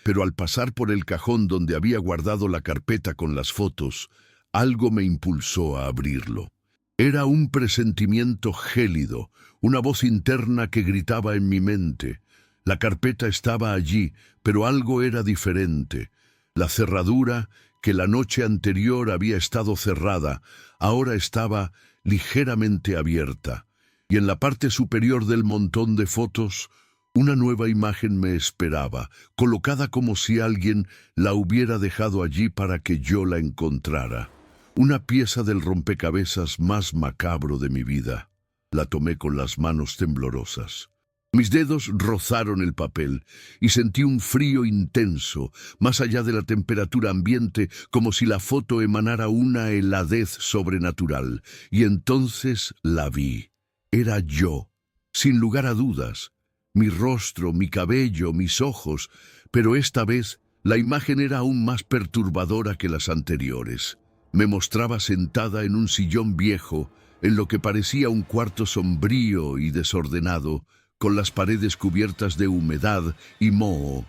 Pero al pasar por el cajón donde había guardado la carpeta con las fotos, algo me impulsó a abrirlo. Era un presentimiento gélido, una voz interna que gritaba en mi mente. La carpeta estaba allí, pero algo era diferente. La cerradura, que la noche anterior había estado cerrada, ahora estaba ligeramente abierta, y en la parte superior del montón de fotos, una nueva imagen me esperaba, colocada como si alguien la hubiera dejado allí para que yo la encontrara. una pieza del rompecabezas más macabro de mi vida. La tomé con las manos temblorosas. Mis dedos rozaron el papel y sentí un frío intenso, más allá de la temperatura ambiente, como si la foto emanara una heladez sobrenatural. Y entonces la vi. Era yo, sin lugar a dudas. Mi rostro, mi cabello, mis ojos, pero esta vez la imagen era aún más perturbadora que las anteriores. Me mostraba sentada en un sillón viejo, en lo que parecía un cuarto sombrío y desordenado, con las paredes cubiertas de humedad y moho.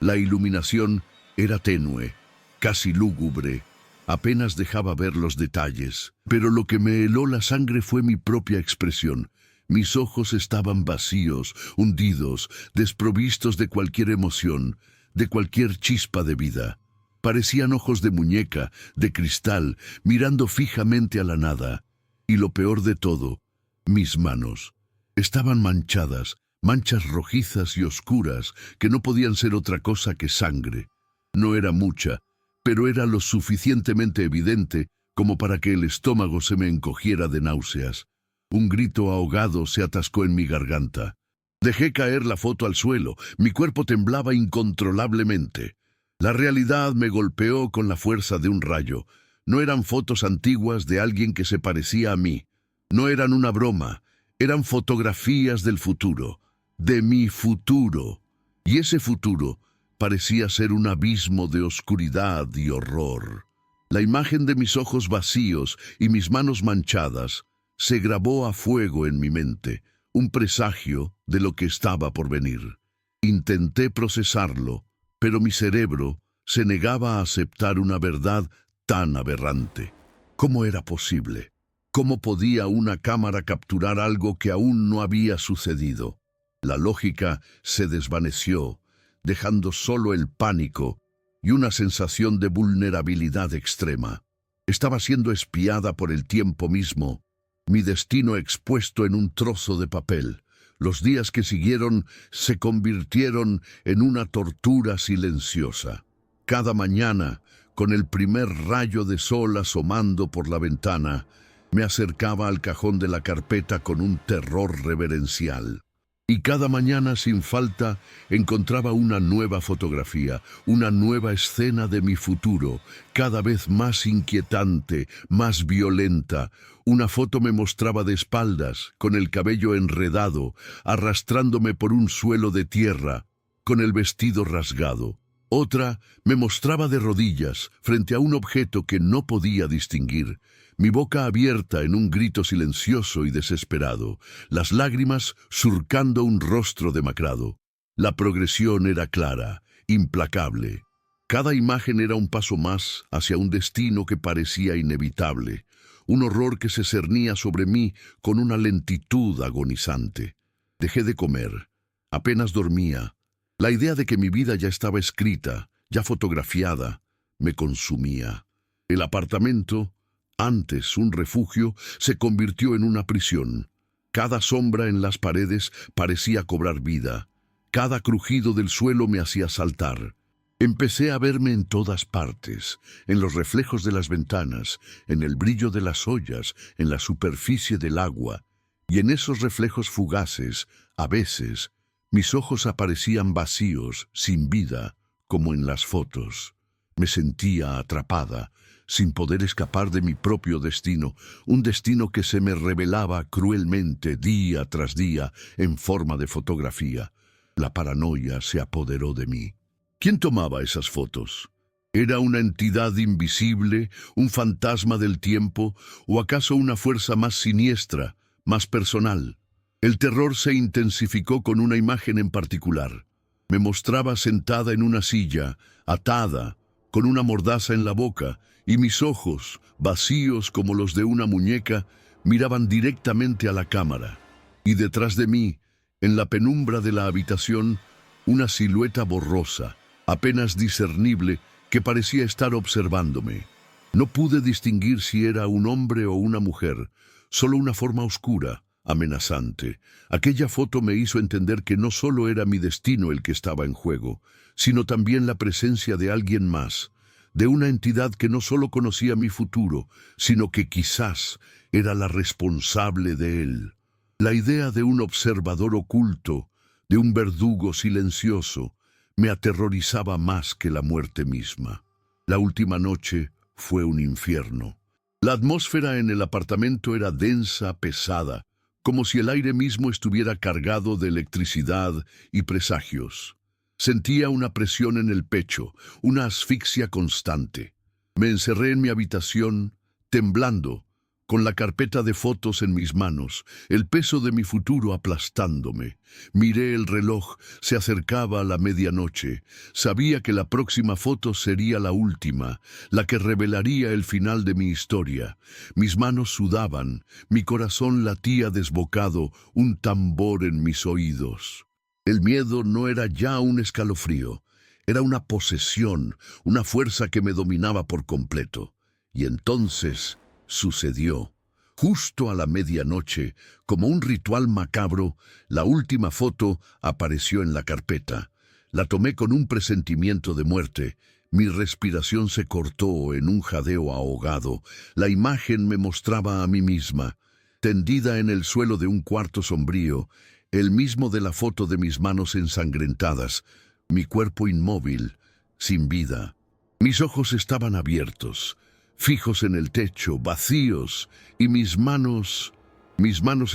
La iluminación era tenue, casi lúgubre. Apenas dejaba ver los detalles, pero lo que me heló la sangre fue mi propia expresión. Mis ojos estaban vacíos, hundidos, desprovistos de cualquier emoción, de cualquier chispa de vida. Parecían ojos de muñeca, de cristal, mirando fijamente a la nada. Y lo peor de todo, mis manos. Estaban manchadas, manchas rojizas y oscuras que no podían ser otra cosa que sangre. No era mucha, pero era lo suficientemente evidente como para que el estómago se me encogiera de náuseas. Un grito ahogado se atascó en mi garganta. Dejé caer la foto al suelo, mi cuerpo temblaba incontrolablemente. La realidad me golpeó con la fuerza de un rayo. No eran fotos antiguas de alguien que se parecía a mí. No eran una broma. Eran fotografías del futuro, de mi futuro. Y ese futuro parecía ser un abismo de oscuridad y horror. La imagen de mis ojos vacíos y mis manos manchadas se grabó a fuego en mi mente, un presagio de lo que estaba por venir. Intenté procesarlo, pero mi cerebro se negaba a aceptar una verdad tan aberrante. ¿Cómo era posible? ¿Cómo podía una cámara capturar algo que aún no había sucedido? La lógica se desvaneció, dejando solo el pánico y una sensación de vulnerabilidad extrema. Estaba siendo espiada por el tiempo mismo, mi destino expuesto en un trozo de papel. Los días que siguieron se convirtieron en una tortura silenciosa. Cada mañana, con el primer rayo de sol asomando por la ventana, me acercaba al cajón de la carpeta con un terror reverencial. Y cada mañana, sin falta, encontraba una nueva fotografía, una nueva escena de mi futuro, cada vez más inquietante, más violenta. Una foto me mostraba de espaldas, con el cabello enredado, arrastrándome por un suelo de tierra, con el vestido rasgado. Otra me mostraba de rodillas, frente a un objeto que no podía distinguir, mi boca abierta en un grito silencioso y desesperado, las lágrimas surcando un rostro demacrado. La progresión era clara, implacable. Cada imagen era un paso más hacia un destino que parecía inevitable, un horror que se cernía sobre mí con una lentitud agonizante. Dejé de comer, apenas dormía. La idea de que mi vida ya estaba escrita, ya fotografiada, me consumía. El apartamento, antes un refugio, se convirtió en una prisión. Cada sombra en las paredes parecía cobrar vida. Cada crujido del suelo me hacía saltar. Empecé a verme en todas partes, en los reflejos de las ventanas, en el brillo de las ollas, en la superficie del agua, y en esos reflejos fugaces, a veces, mis ojos aparecían vacíos, sin vida, como en las fotos. Me sentía atrapada, sin poder escapar de mi propio destino, un destino que se me revelaba cruelmente día tras día en forma de fotografía. La paranoia se apoderó de mí. ¿Quién tomaba esas fotos? ¿Era una entidad invisible, un fantasma del tiempo, o acaso una fuerza más siniestra, más personal? El terror se intensificó con una imagen en particular. Me mostraba sentada en una silla, atada, con una mordaza en la boca, y mis ojos, vacíos como los de una muñeca, miraban directamente a la cámara. Y detrás de mí, en la penumbra de la habitación, una silueta borrosa, apenas discernible, que parecía estar observándome. No pude distinguir si era un hombre o una mujer, solo una forma oscura, amenazante. Aquella foto me hizo entender que no solo era mi destino el que estaba en juego, sino también la presencia de alguien más, de una entidad que no solo conocía mi futuro, sino que quizás era la responsable de él. La idea de un observador oculto, de un verdugo silencioso, me aterrorizaba más que la muerte misma. La última noche fue un infierno. La atmósfera en el apartamento era densa, pesada, como si el aire mismo estuviera cargado de electricidad y presagios. Sentía una presión en el pecho, una asfixia constante. Me encerré en mi habitación, temblando, con la carpeta de fotos en mis manos, el peso de mi futuro aplastándome. Miré el reloj, se acercaba a la medianoche. Sabía que la próxima foto sería la última, la que revelaría el final de mi historia. Mis manos sudaban, mi corazón latía desbocado, un tambor en mis oídos. El miedo no era ya un escalofrío, era una posesión, una fuerza que me dominaba por completo. Y entonces sucedió. Justo a la medianoche, como un ritual macabro, la última foto apareció en la carpeta. La tomé con un presentimiento de muerte. Mi respiración se cortó en un jadeo ahogado. La imagen me mostraba a mí misma, tendida en el suelo de un cuarto sombrío, el mismo de la foto de mis manos ensangrentadas, mi cuerpo inmóvil, sin vida. Mis ojos estaban abiertos, fijos en el techo, vacíos, y mis manos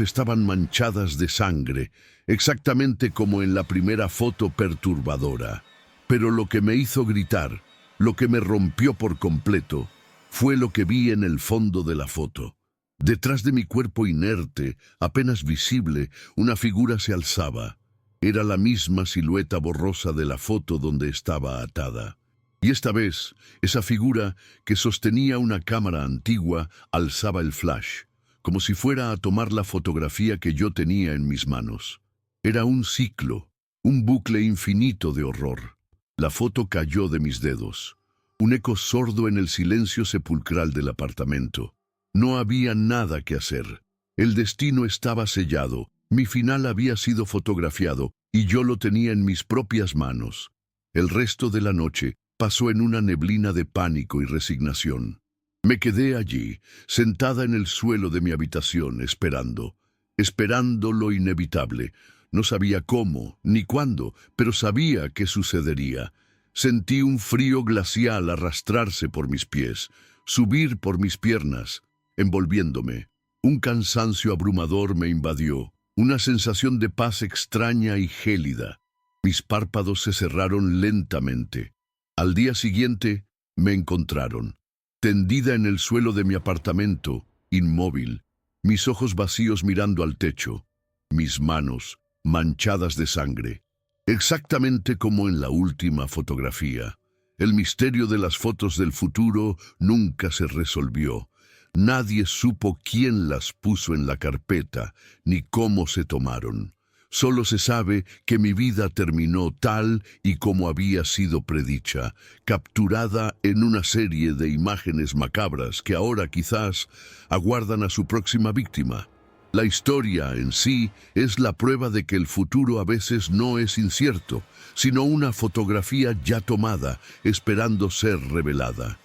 estaban manchadas de sangre, exactamente como en la primera foto perturbadora. Pero lo que me hizo gritar, lo que me rompió por completo, fue lo que vi en el fondo de la foto. Detrás de mi cuerpo inerte, apenas visible, una figura se alzaba. Era la misma silueta borrosa de la foto donde estaba atada. Y esta vez, esa figura, que sostenía una cámara antigua, alzaba el flash, como si fuera a tomar la fotografía que yo tenía en mis manos. Era un ciclo, un bucle infinito de horror. La foto cayó de mis dedos, un eco sordo en el silencio sepulcral del apartamento. No había nada que hacer. El destino estaba sellado, mi final había sido fotografiado, y yo lo tenía en mis propias manos. El resto de la noche pasó en una neblina de pánico y resignación. Me quedé allí, sentada en el suelo de mi habitación, esperando lo inevitable. No sabía cómo, ni cuándo, pero sabía que sucedería. Sentí un frío glacial arrastrarse por mis pies, subir por mis piernas, envolviéndome. Un cansancio abrumador me invadió, una sensación de paz extraña y gélida. Mis párpados se cerraron lentamente. Al día siguiente me encontraron, tendida en el suelo de mi apartamento, inmóvil, mis ojos vacíos mirando al techo, mis manos manchadas de sangre, exactamente como en la última fotografía. El misterio de las fotos del futuro nunca se resolvió. Nadie supo quién las puso en la carpeta, ni cómo se tomaron. Solo se sabe que mi vida terminó tal y como había sido predicha, capturada en una serie de imágenes macabras que ahora quizás aguardan a su próxima víctima. La historia en sí es la prueba de que el futuro a veces no es incierto, sino una fotografía ya tomada, esperando ser revelada.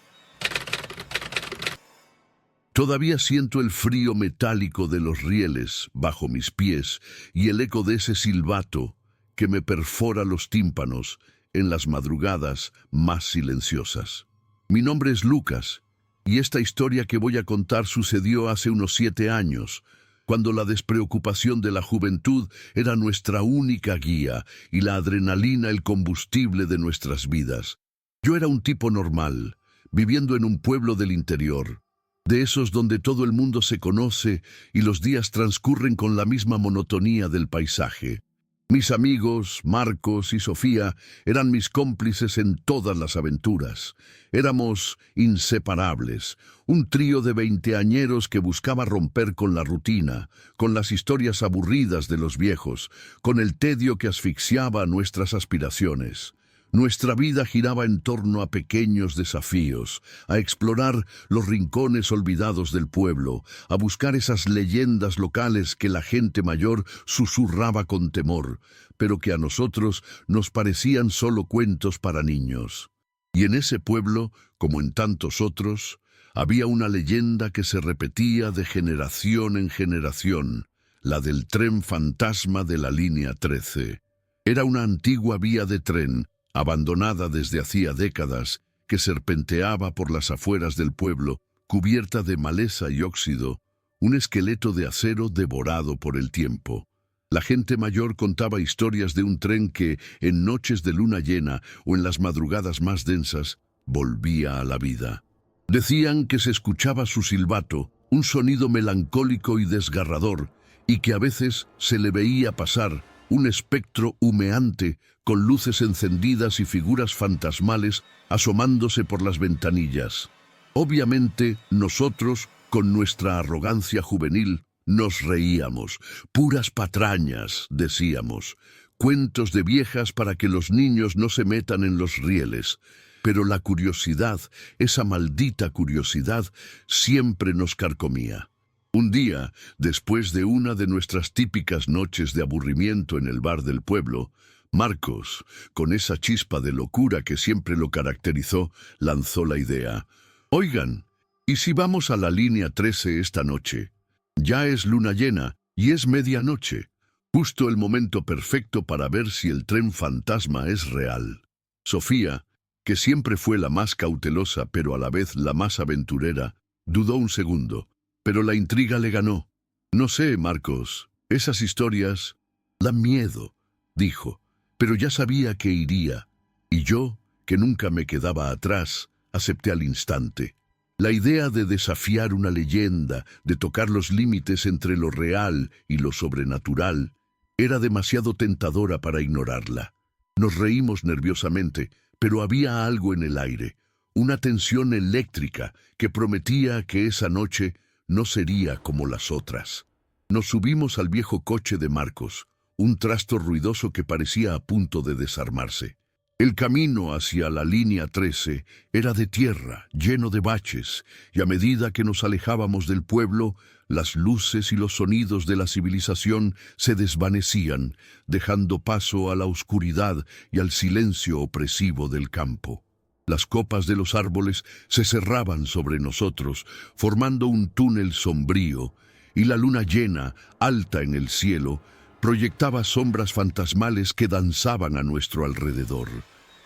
Todavía siento el frío metálico de los rieles bajo mis pies y el eco de ese silbato que me perfora los tímpanos en las madrugadas más silenciosas. Mi nombre es Lucas, y esta historia que voy a contar sucedió hace unos 7 años, cuando la despreocupación de la juventud era nuestra única guía y la adrenalina el combustible de nuestras vidas. Yo era un tipo normal, viviendo en un pueblo del interior, de esos donde todo el mundo se conoce y los días transcurren con la misma monotonía del paisaje. Mis amigos, Marcos y Sofía, eran mis cómplices en todas las aventuras. Éramos inseparables, un trío de veinteañeros que buscaba romper con la rutina, con las historias aburridas de los viejos, con el tedio que asfixiaba nuestras aspiraciones. Nuestra vida giraba en torno a pequeños desafíos, a explorar los rincones olvidados del pueblo, a buscar esas leyendas locales que la gente mayor susurraba con temor, pero que a nosotros nos parecían solo cuentos para niños. Y en ese pueblo, como en tantos otros, había una leyenda que se repetía de generación en generación, la del tren fantasma de la línea 13. Era una antigua vía de tren, abandonada desde hacía décadas, que serpenteaba por las afueras del pueblo, cubierta de maleza y óxido, un esqueleto de acero devorado por el tiempo. La gente mayor contaba historias de un tren que, en noches de luna llena o en las madrugadas más densas, volvía a la vida. Decían que se escuchaba su silbato, un sonido melancólico y desgarrador, y que a veces se le veía pasar un espectro humeante con luces encendidas y figuras fantasmales asomándose por las ventanillas. Obviamente, nosotros, con nuestra arrogancia juvenil, nos reíamos. Puras patrañas, decíamos. Cuentos de viejas para que los niños no se metan en los rieles. Pero la curiosidad, esa maldita curiosidad, siempre nos carcomía. Un día, después de una de nuestras típicas noches de aburrimiento en el bar del pueblo, Marcos, con esa chispa de locura que siempre lo caracterizó, lanzó la idea. «Oigan, ¿y si vamos a la línea 13 esta noche? Ya es luna llena y es medianoche. Justo el momento perfecto para ver si el tren fantasma es real». Sofía, que siempre fue la más cautelosa pero a la vez la más aventurera, dudó un segundo, pero la intriga le ganó. «No sé, Marcos, esas historias dan miedo», dijo, pero ya sabía que iría, y yo, que nunca me quedaba atrás, acepté al instante. La idea de desafiar una leyenda, de tocar los límites entre lo real y lo sobrenatural, era demasiado tentadora para ignorarla. Nos reímos nerviosamente, pero había algo en el aire, una tensión eléctrica que prometía que esa noche no sería como las otras. Nos subimos al viejo coche de Marcos, un trasto ruidoso que parecía a punto de desarmarse. El camino hacia la línea 13 era de tierra, lleno de baches, y a medida que nos alejábamos del pueblo, las luces y los sonidos de la civilización se desvanecían, dejando paso a la oscuridad y al silencio opresivo del campo. Las copas de los árboles se cerraban sobre nosotros, formando un túnel sombrío, y la luna llena, alta en el cielo, proyectaba sombras fantasmales que danzaban a nuestro alrededor.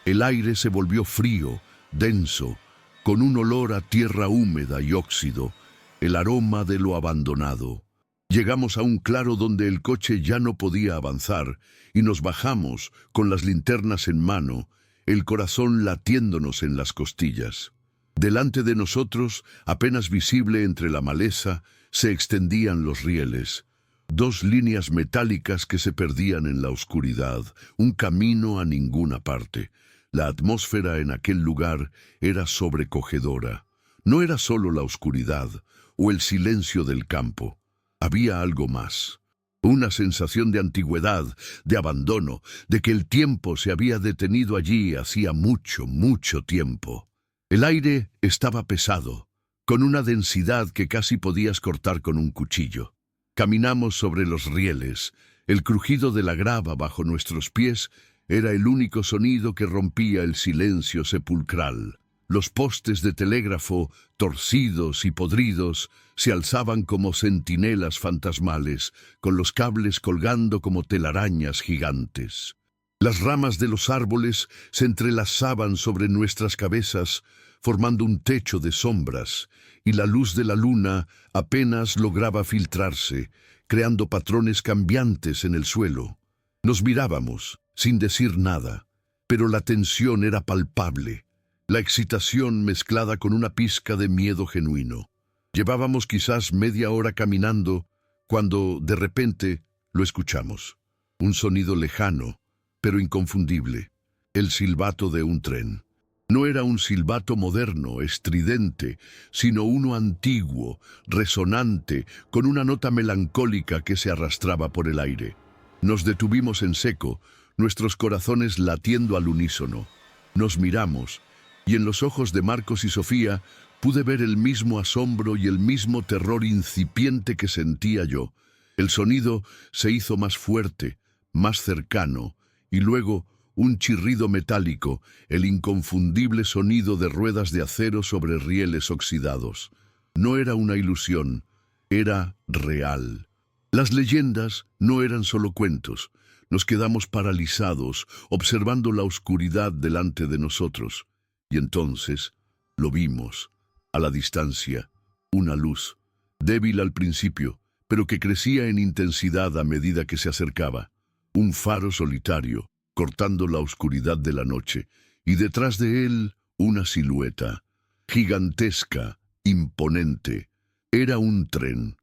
El aire se volvió frío, denso, con un olor a tierra húmeda y óxido, el aroma de lo abandonado. Llegamos a un claro donde el coche ya no podía avanzar y nos bajamos con las linternas en mano, el corazón latiéndonos en las costillas. Delante de nosotros, apenas visible entre la maleza, se extendían los rieles. Dos líneas metálicas que se perdían en la oscuridad, un camino a ninguna parte. La atmósfera en aquel lugar era sobrecogedora. No era solo la oscuridad o el silencio del campo. Había algo más. Una sensación de antigüedad, de abandono, de que el tiempo se había detenido allí hacía mucho, mucho tiempo. El aire estaba pesado, con una densidad que casi podías cortar con un cuchillo. Caminamos sobre los rieles. El crujido de la grava bajo nuestros pies era el único sonido que rompía el silencio sepulcral. Los postes de telégrafo, torcidos y podridos, se alzaban como centinelas fantasmales, con los cables colgando como telarañas gigantes. Las ramas de los árboles se entrelazaban sobre nuestras cabezas, formando un techo de sombras, y la luz de la luna apenas lograba filtrarse, creando patrones cambiantes en el suelo. Nos mirábamos, sin decir nada, pero la tensión era palpable, la excitación mezclada con una pizca de miedo genuino. Llevábamos quizás media hora caminando, cuando, de repente, lo escuchamos. Un sonido lejano, pero inconfundible, el silbato de un tren. No era un silbato moderno, estridente, sino uno antiguo, resonante, con una nota melancólica que se arrastraba por el aire. Nos detuvimos en seco, nuestros corazones latiendo al unísono. Nos miramos, y en los ojos de Marcos y Sofía pude ver el mismo asombro y el mismo terror incipiente que sentía yo. El sonido se hizo más fuerte, más cercano, y luego un chirrido metálico, el inconfundible sonido de ruedas de acero sobre rieles oxidados. No era una ilusión, era real. Las leyendas no eran solo cuentos. Nos quedamos paralizados, observando la oscuridad delante de nosotros. Y entonces lo vimos, a la distancia, una luz, débil al principio, pero que crecía en intensidad a medida que se acercaba. Un faro solitario, cortando la oscuridad de la noche, y detrás de él una silueta, gigantesca, imponente. Era un tren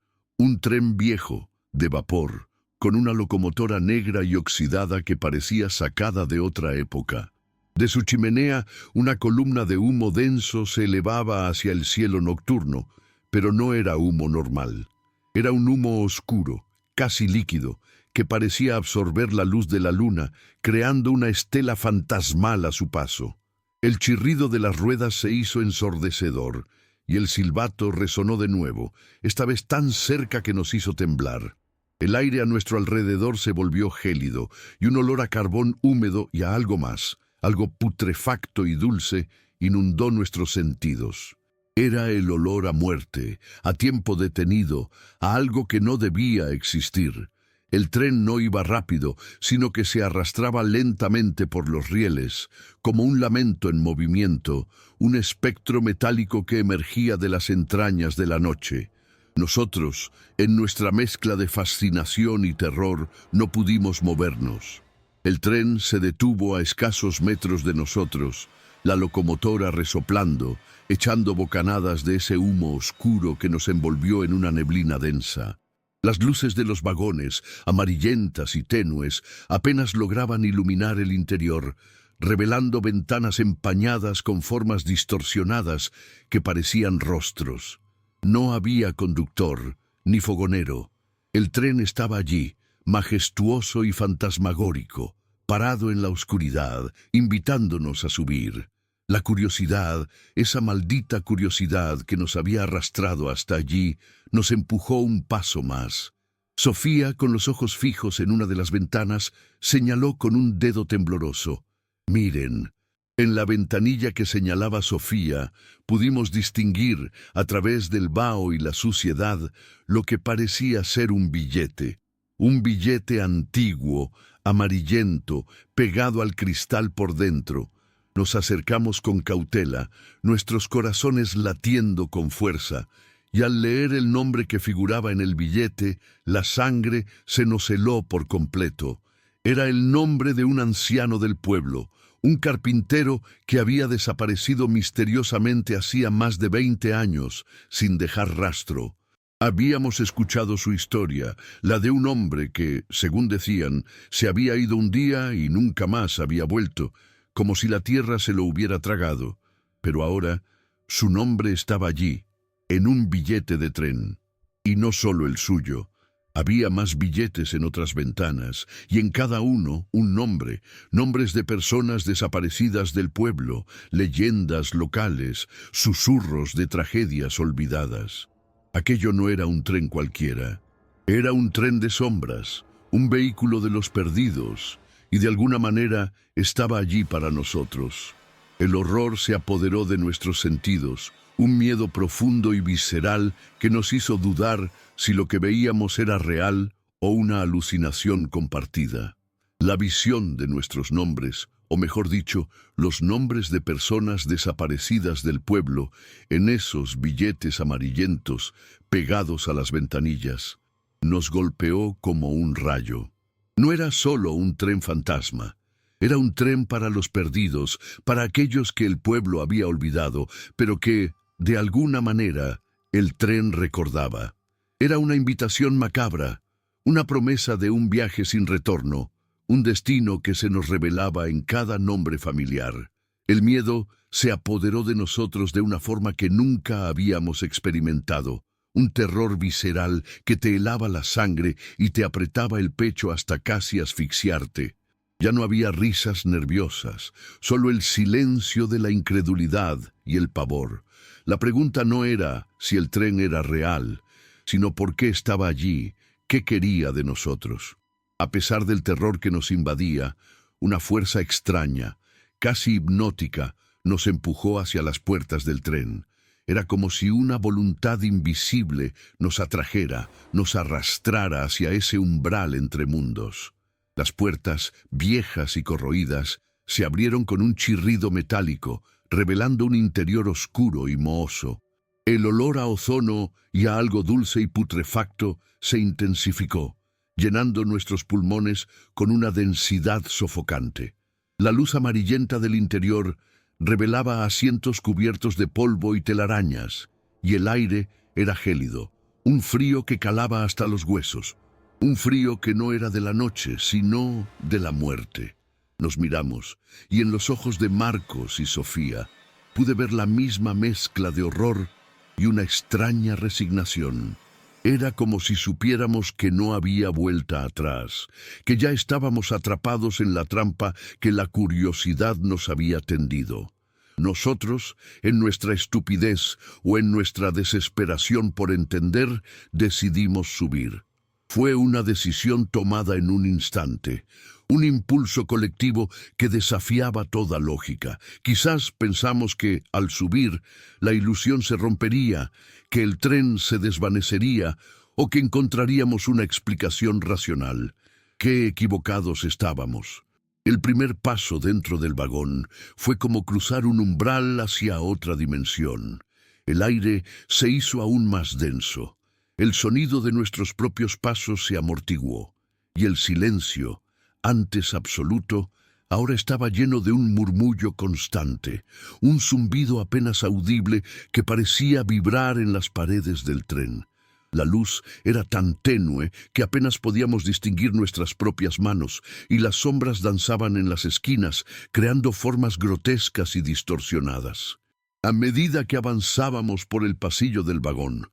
viejo, de vapor, con una locomotora negra y oxidada que parecía sacada de otra época. De su chimenea, una columna de humo denso se elevaba hacia el cielo nocturno, pero no era humo normal. Era un humo oscuro, casi líquido, que parecía absorber la luz de la luna, creando una estela fantasmal a su paso. El chirrido de las ruedas se hizo ensordecedor, y el silbato resonó de nuevo, esta vez tan cerca que nos hizo temblar. El aire a nuestro alrededor se volvió gélido, y un olor a carbón húmedo y a algo más, algo putrefacto y dulce, inundó nuestros sentidos. Era el olor a muerte, a tiempo detenido, a algo que no debía existir. El tren no iba rápido, sino que se arrastraba lentamente por los rieles, como un lamento en movimiento, un espectro metálico que emergía de las entrañas de la noche. Nosotros, en nuestra mezcla de fascinación y terror, no pudimos movernos. El tren se detuvo a escasos metros de nosotros, la locomotora resoplando, echando bocanadas de ese humo oscuro que nos envolvió en una neblina densa. Las luces de los vagones, amarillentas y tenues, apenas lograban iluminar el interior, revelando ventanas empañadas con formas distorsionadas que parecían rostros. No había conductor, ni fogonero. El tren estaba allí, majestuoso y fantasmagórico, parado en la oscuridad, invitándonos a subir. La curiosidad, esa maldita curiosidad que nos había arrastrado hasta allí, nos empujó un paso más. Sofía, con los ojos fijos en una de las ventanas, señaló con un dedo tembloroso. «Miren». En la ventanilla que señalaba Sofía, pudimos distinguir, a través del vaho y la suciedad, lo que parecía ser un billete. Un billete antiguo, amarillento, pegado al cristal por dentro. Nos acercamos con cautela, nuestros corazones latiendo con fuerza, y al leer el nombre que figuraba en el billete, la sangre se nos heló por completo. Era el nombre de un anciano del pueblo, un carpintero que había desaparecido misteriosamente hacía más de 20 años, sin dejar rastro. Habíamos escuchado su historia, la de un hombre que, según decían, se había ido un día y nunca más había vuelto, como si la tierra se lo hubiera tragado. Pero ahora, su nombre estaba allí, en un billete de tren. Y no solo el suyo. Había más billetes en otras ventanas, y en cada uno un nombre, nombres de personas desaparecidas del pueblo, leyendas locales, susurros de tragedias olvidadas. Aquello no era un tren cualquiera. Era un tren de sombras, un vehículo de los perdidos, y de alguna manera estaba allí para nosotros. El horror se apoderó de nuestros sentidos, un miedo profundo y visceral que nos hizo dudar si lo que veíamos era real o una alucinación compartida. La visión de nuestros nombres, o mejor dicho, los nombres de personas desaparecidas del pueblo, en esos billetes amarillentos pegados a las ventanillas, nos golpeó como un rayo. No era solo un tren fantasma. Era un tren para los perdidos, para aquellos que el pueblo había olvidado, pero que, de alguna manera, el tren recordaba. Era una invitación macabra, una promesa de un viaje sin retorno, un destino que se nos revelaba en cada nombre familiar. El miedo se apoderó de nosotros de una forma que nunca habíamos experimentado, un terror visceral que te helaba la sangre y te apretaba el pecho hasta casi asfixiarte. Ya no había risas nerviosas, solo el silencio de la incredulidad y el pavor. La pregunta no era si el tren era real, sino por qué estaba allí, qué quería de nosotros. A pesar del terror que nos invadía, Una fuerza extraña, casi hipnótica, nos empujó hacia las puertas del tren. Era como si una voluntad invisible nos atrajera, nos arrastrara hacia ese umbral entre mundos. Las puertas, viejas y corroídas, se abrieron con un chirrido metálico, revelando un interior oscuro y mohoso. El olor a ozono y a algo dulce y putrefacto se intensificó, llenando nuestros pulmones con una densidad sofocante. La luz amarillenta del interior revelaba asientos cubiertos de polvo y telarañas, y el aire era gélido, un frío que calaba hasta los huesos, un frío que no era de la noche, sino de la muerte. Nos miramos, y en los ojos de Marcos y Sofía pude ver la misma mezcla de horror y una extraña resignación. Era como si supiéramos que no había vuelta atrás, que ya estábamos atrapados en la trampa que la curiosidad nos había tendido. Nosotros, en nuestra estupidez o en nuestra desesperación por entender, decidimos subir. Fue una decisión tomada en un instante, un impulso colectivo que desafiaba toda lógica. Quizás pensamos que, al subir, la ilusión se rompería, que el tren se desvanecería o que encontraríamos una explicación racional. ¡Qué equivocados estábamos! El primer paso dentro del vagón fue como cruzar un umbral hacia otra dimensión. El aire se hizo aún más denso. El sonido de nuestros propios pasos se amortiguó, y el silencio, antes absoluto, ahora estaba lleno de un murmullo constante, un zumbido apenas audible que parecía vibrar en las paredes del tren. La luz era tan tenue que apenas podíamos distinguir nuestras propias manos, y las sombras danzaban en las esquinas, creando formas grotescas y distorsionadas. A medida que avanzábamos por el pasillo del vagón,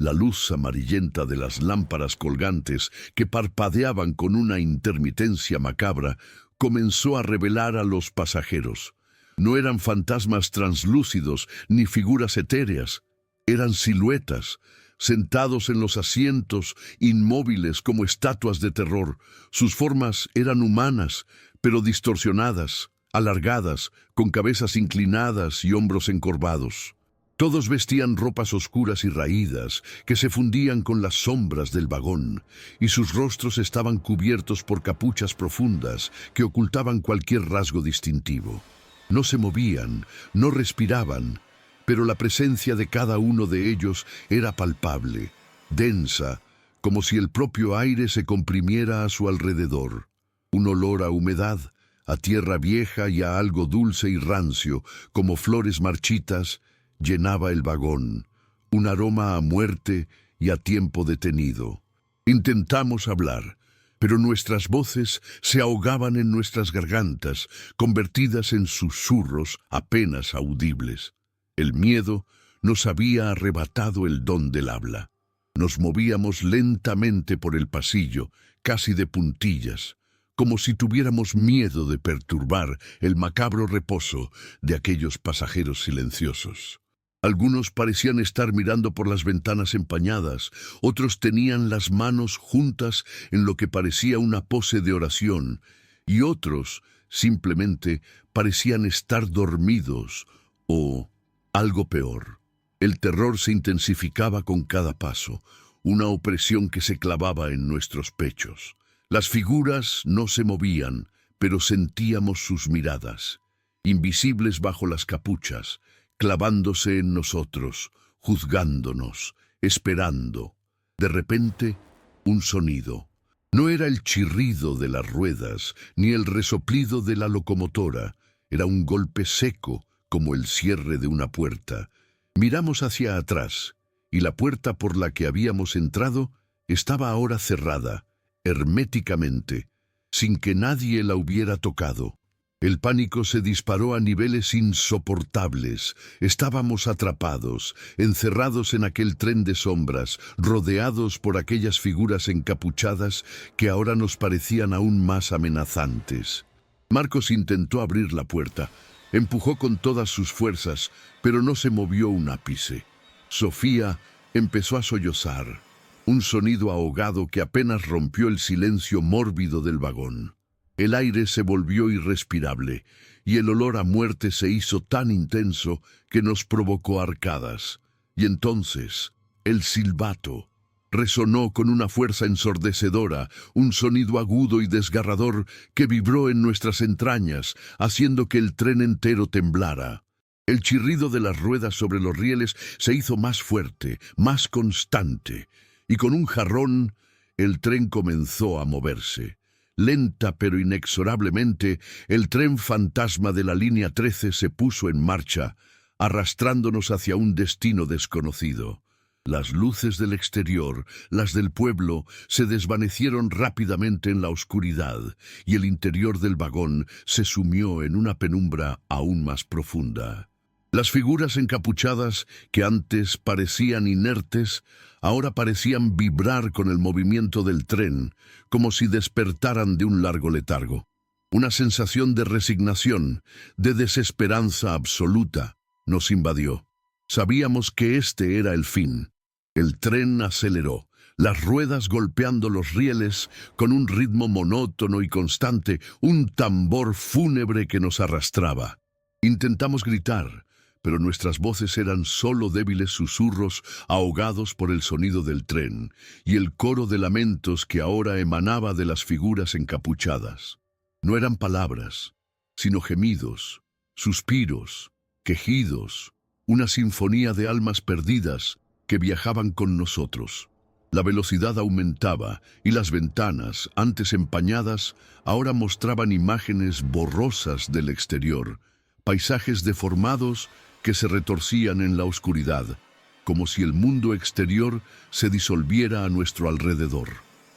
la luz amarillenta de las lámparas colgantes, que parpadeaban con una intermitencia macabra, comenzó a revelar a los pasajeros. No eran fantasmas translúcidos ni figuras etéreas, eran siluetas, sentados en los asientos, inmóviles como estatuas de terror. Sus formas eran humanas, pero distorsionadas, alargadas, con cabezas inclinadas y hombros encorvados. Todos vestían ropas oscuras y raídas que se fundían con las sombras del vagón, y sus rostros estaban cubiertos por capuchas profundas que ocultaban cualquier rasgo distintivo. No se movían, no respiraban, pero la presencia de cada uno de ellos era palpable, densa, como si el propio aire se comprimiera a su alrededor. Un olor a humedad, a tierra vieja y a algo dulce y rancio, como flores marchitas, llenaba el vagón, un aroma a muerte y a tiempo detenido. Intentamos hablar, pero nuestras voces se ahogaban en nuestras gargantas, convertidas en susurros apenas audibles. El miedo nos había arrebatado el don del habla. Nos movíamos lentamente por el pasillo, casi de puntillas, como si tuviéramos miedo de perturbar el macabro reposo de aquellos pasajeros silenciosos. Algunos parecían estar mirando por las ventanas empañadas, otros tenían las manos juntas en lo que parecía una pose de oración, y otros simplemente parecían estar dormidos o algo peor. El terror se intensificaba con cada paso, una opresión que se clavaba en nuestros pechos. Las figuras no se movían, pero sentíamos sus miradas, invisibles bajo las capuchas, clavándose en nosotros, juzgándonos, esperando. De repente, un sonido. No era el chirrido de las ruedas, ni el resoplido de la locomotora. Era un golpe seco, como el cierre de una puerta. Miramos hacia atrás, y la puerta por la que habíamos entrado estaba ahora cerrada, herméticamente, sin que nadie la hubiera tocado. El pánico se disparó a niveles insoportables. Estábamos atrapados, encerrados en aquel tren de sombras, rodeados por aquellas figuras encapuchadas que ahora nos parecían aún más amenazantes. Marcos intentó abrir la puerta, empujó con todas sus fuerzas, pero no se movió un ápice. Sofía empezó a sollozar, un sonido ahogado que apenas rompió el silencio mórbido del vagón. El aire se volvió irrespirable, y el olor a muerte se hizo tan intenso que nos provocó arcadas. Y entonces, el silbato resonó con una fuerza ensordecedora, un sonido agudo y desgarrador que vibró en nuestras entrañas, haciendo que el tren entero temblara. El chirrido de las ruedas sobre los rieles se hizo más fuerte, más constante, y con un jarrón el tren comenzó a moverse. Lenta pero inexorablemente, el tren fantasma de la línea 13 se puso en marcha, arrastrándonos hacia un destino desconocido. Las luces del exterior, las del pueblo, se desvanecieron rápidamente en la oscuridad, y el interior del vagón se sumió en una penumbra aún más profunda. Las figuras encapuchadas, que antes parecían inertes, ahora parecían vibrar con el movimiento del tren, como si despertaran de un largo letargo. Una sensación de resignación, de desesperanza absoluta, nos invadió. Sabíamos que este era el fin. El tren aceleró, las ruedas golpeando los rieles con un ritmo monótono y constante, un tambor fúnebre que nos arrastraba. Intentamos gritar, pero nuestras voces eran solo débiles susurros ahogados por el sonido del tren y el coro de lamentos que ahora emanaba de las figuras encapuchadas. No eran palabras, sino gemidos, suspiros, quejidos, una sinfonía de almas perdidas que viajaban con nosotros. La velocidad aumentaba y las ventanas, antes empañadas, ahora mostraban imágenes borrosas del exterior, paisajes deformados que se retorcían en la oscuridad, como si el mundo exterior se disolviera a nuestro alrededor.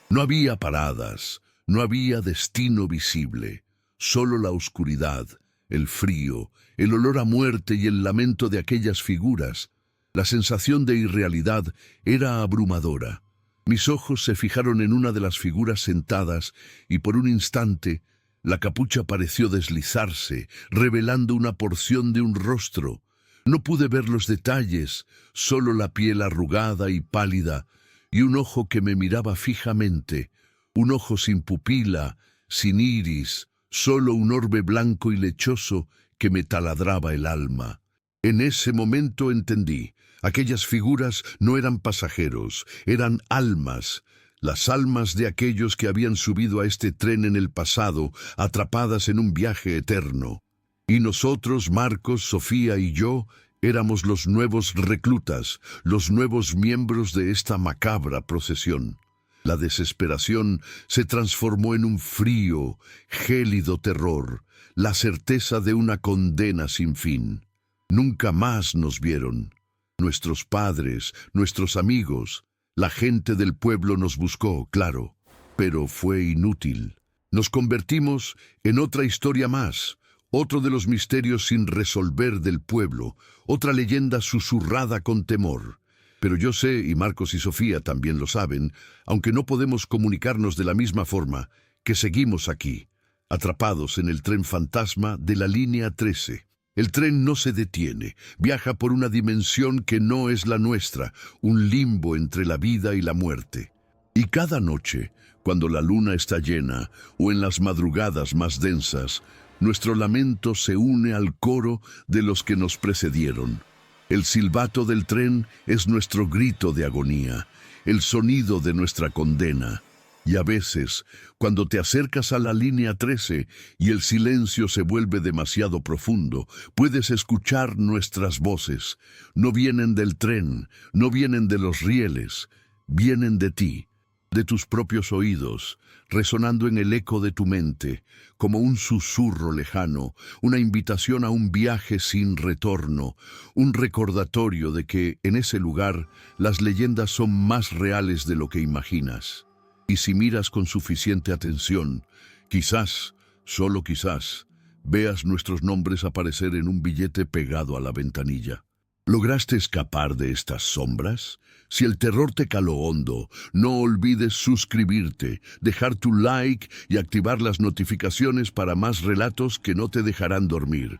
No había paradas, no había destino visible, solo la oscuridad, el frío, el olor a muerte y el lamento de aquellas figuras. La sensación de irrealidad era abrumadora. Mis ojos se fijaron en una de las figuras sentadas y por un instante la capucha pareció deslizarse, revelando una porción de un rostro. No pude ver los detalles, solo la piel arrugada y pálida y un ojo que me miraba fijamente, un ojo sin pupila, sin iris, solo un orbe blanco y lechoso que me taladraba el alma. En ese momento entendí. Aquellas figuras no eran pasajeros, eran almas, las almas de aquellos que habían subido a este tren en el pasado, atrapadas en un viaje eterno. Y nosotros, Marcos, Sofía y yo, éramos los nuevos reclutas, los nuevos miembros de esta macabra procesión. La desesperación se transformó en un frío, gélido terror, la certeza de una condena sin fin. Nunca más nos vieron. Nuestros padres, nuestros amigos, la gente del pueblo nos buscó, claro, pero fue inútil. Nos convertimos en otra historia más, otro de los misterios sin resolver del pueblo, otra leyenda susurrada con temor. Pero yo sé, y Marcos y Sofía también lo saben, aunque no podemos comunicarnos de la misma forma, que seguimos aquí, atrapados en el tren fantasma de la línea 13. El tren no se detiene, viaja por una dimensión que no es la nuestra, un limbo entre la vida y la muerte. Y cada noche, cuando la luna está llena, o en las madrugadas más densas, nuestro lamento se une al coro de los que nos precedieron. El silbato del tren es nuestro grito de agonía, el sonido de nuestra condena. Y a veces, cuando te acercas a la línea 13 y el silencio se vuelve demasiado profundo, puedes escuchar nuestras voces. No vienen del tren, no vienen de los rieles, vienen de ti, de tus propios oídos, resonando en el eco de tu mente, como un susurro lejano, una invitación a un viaje sin retorno, un recordatorio de que, en ese lugar, las leyendas son más reales de lo que imaginas. Y si miras con suficiente atención, quizás, solo quizás, veas nuestros nombres aparecer en un billete pegado a la ventanilla. ¿Lograste escapar de estas sombras? Si el terror te caló hondo, no olvides suscribirte, dejar tu like y activar las notificaciones para más relatos que no te dejarán dormir.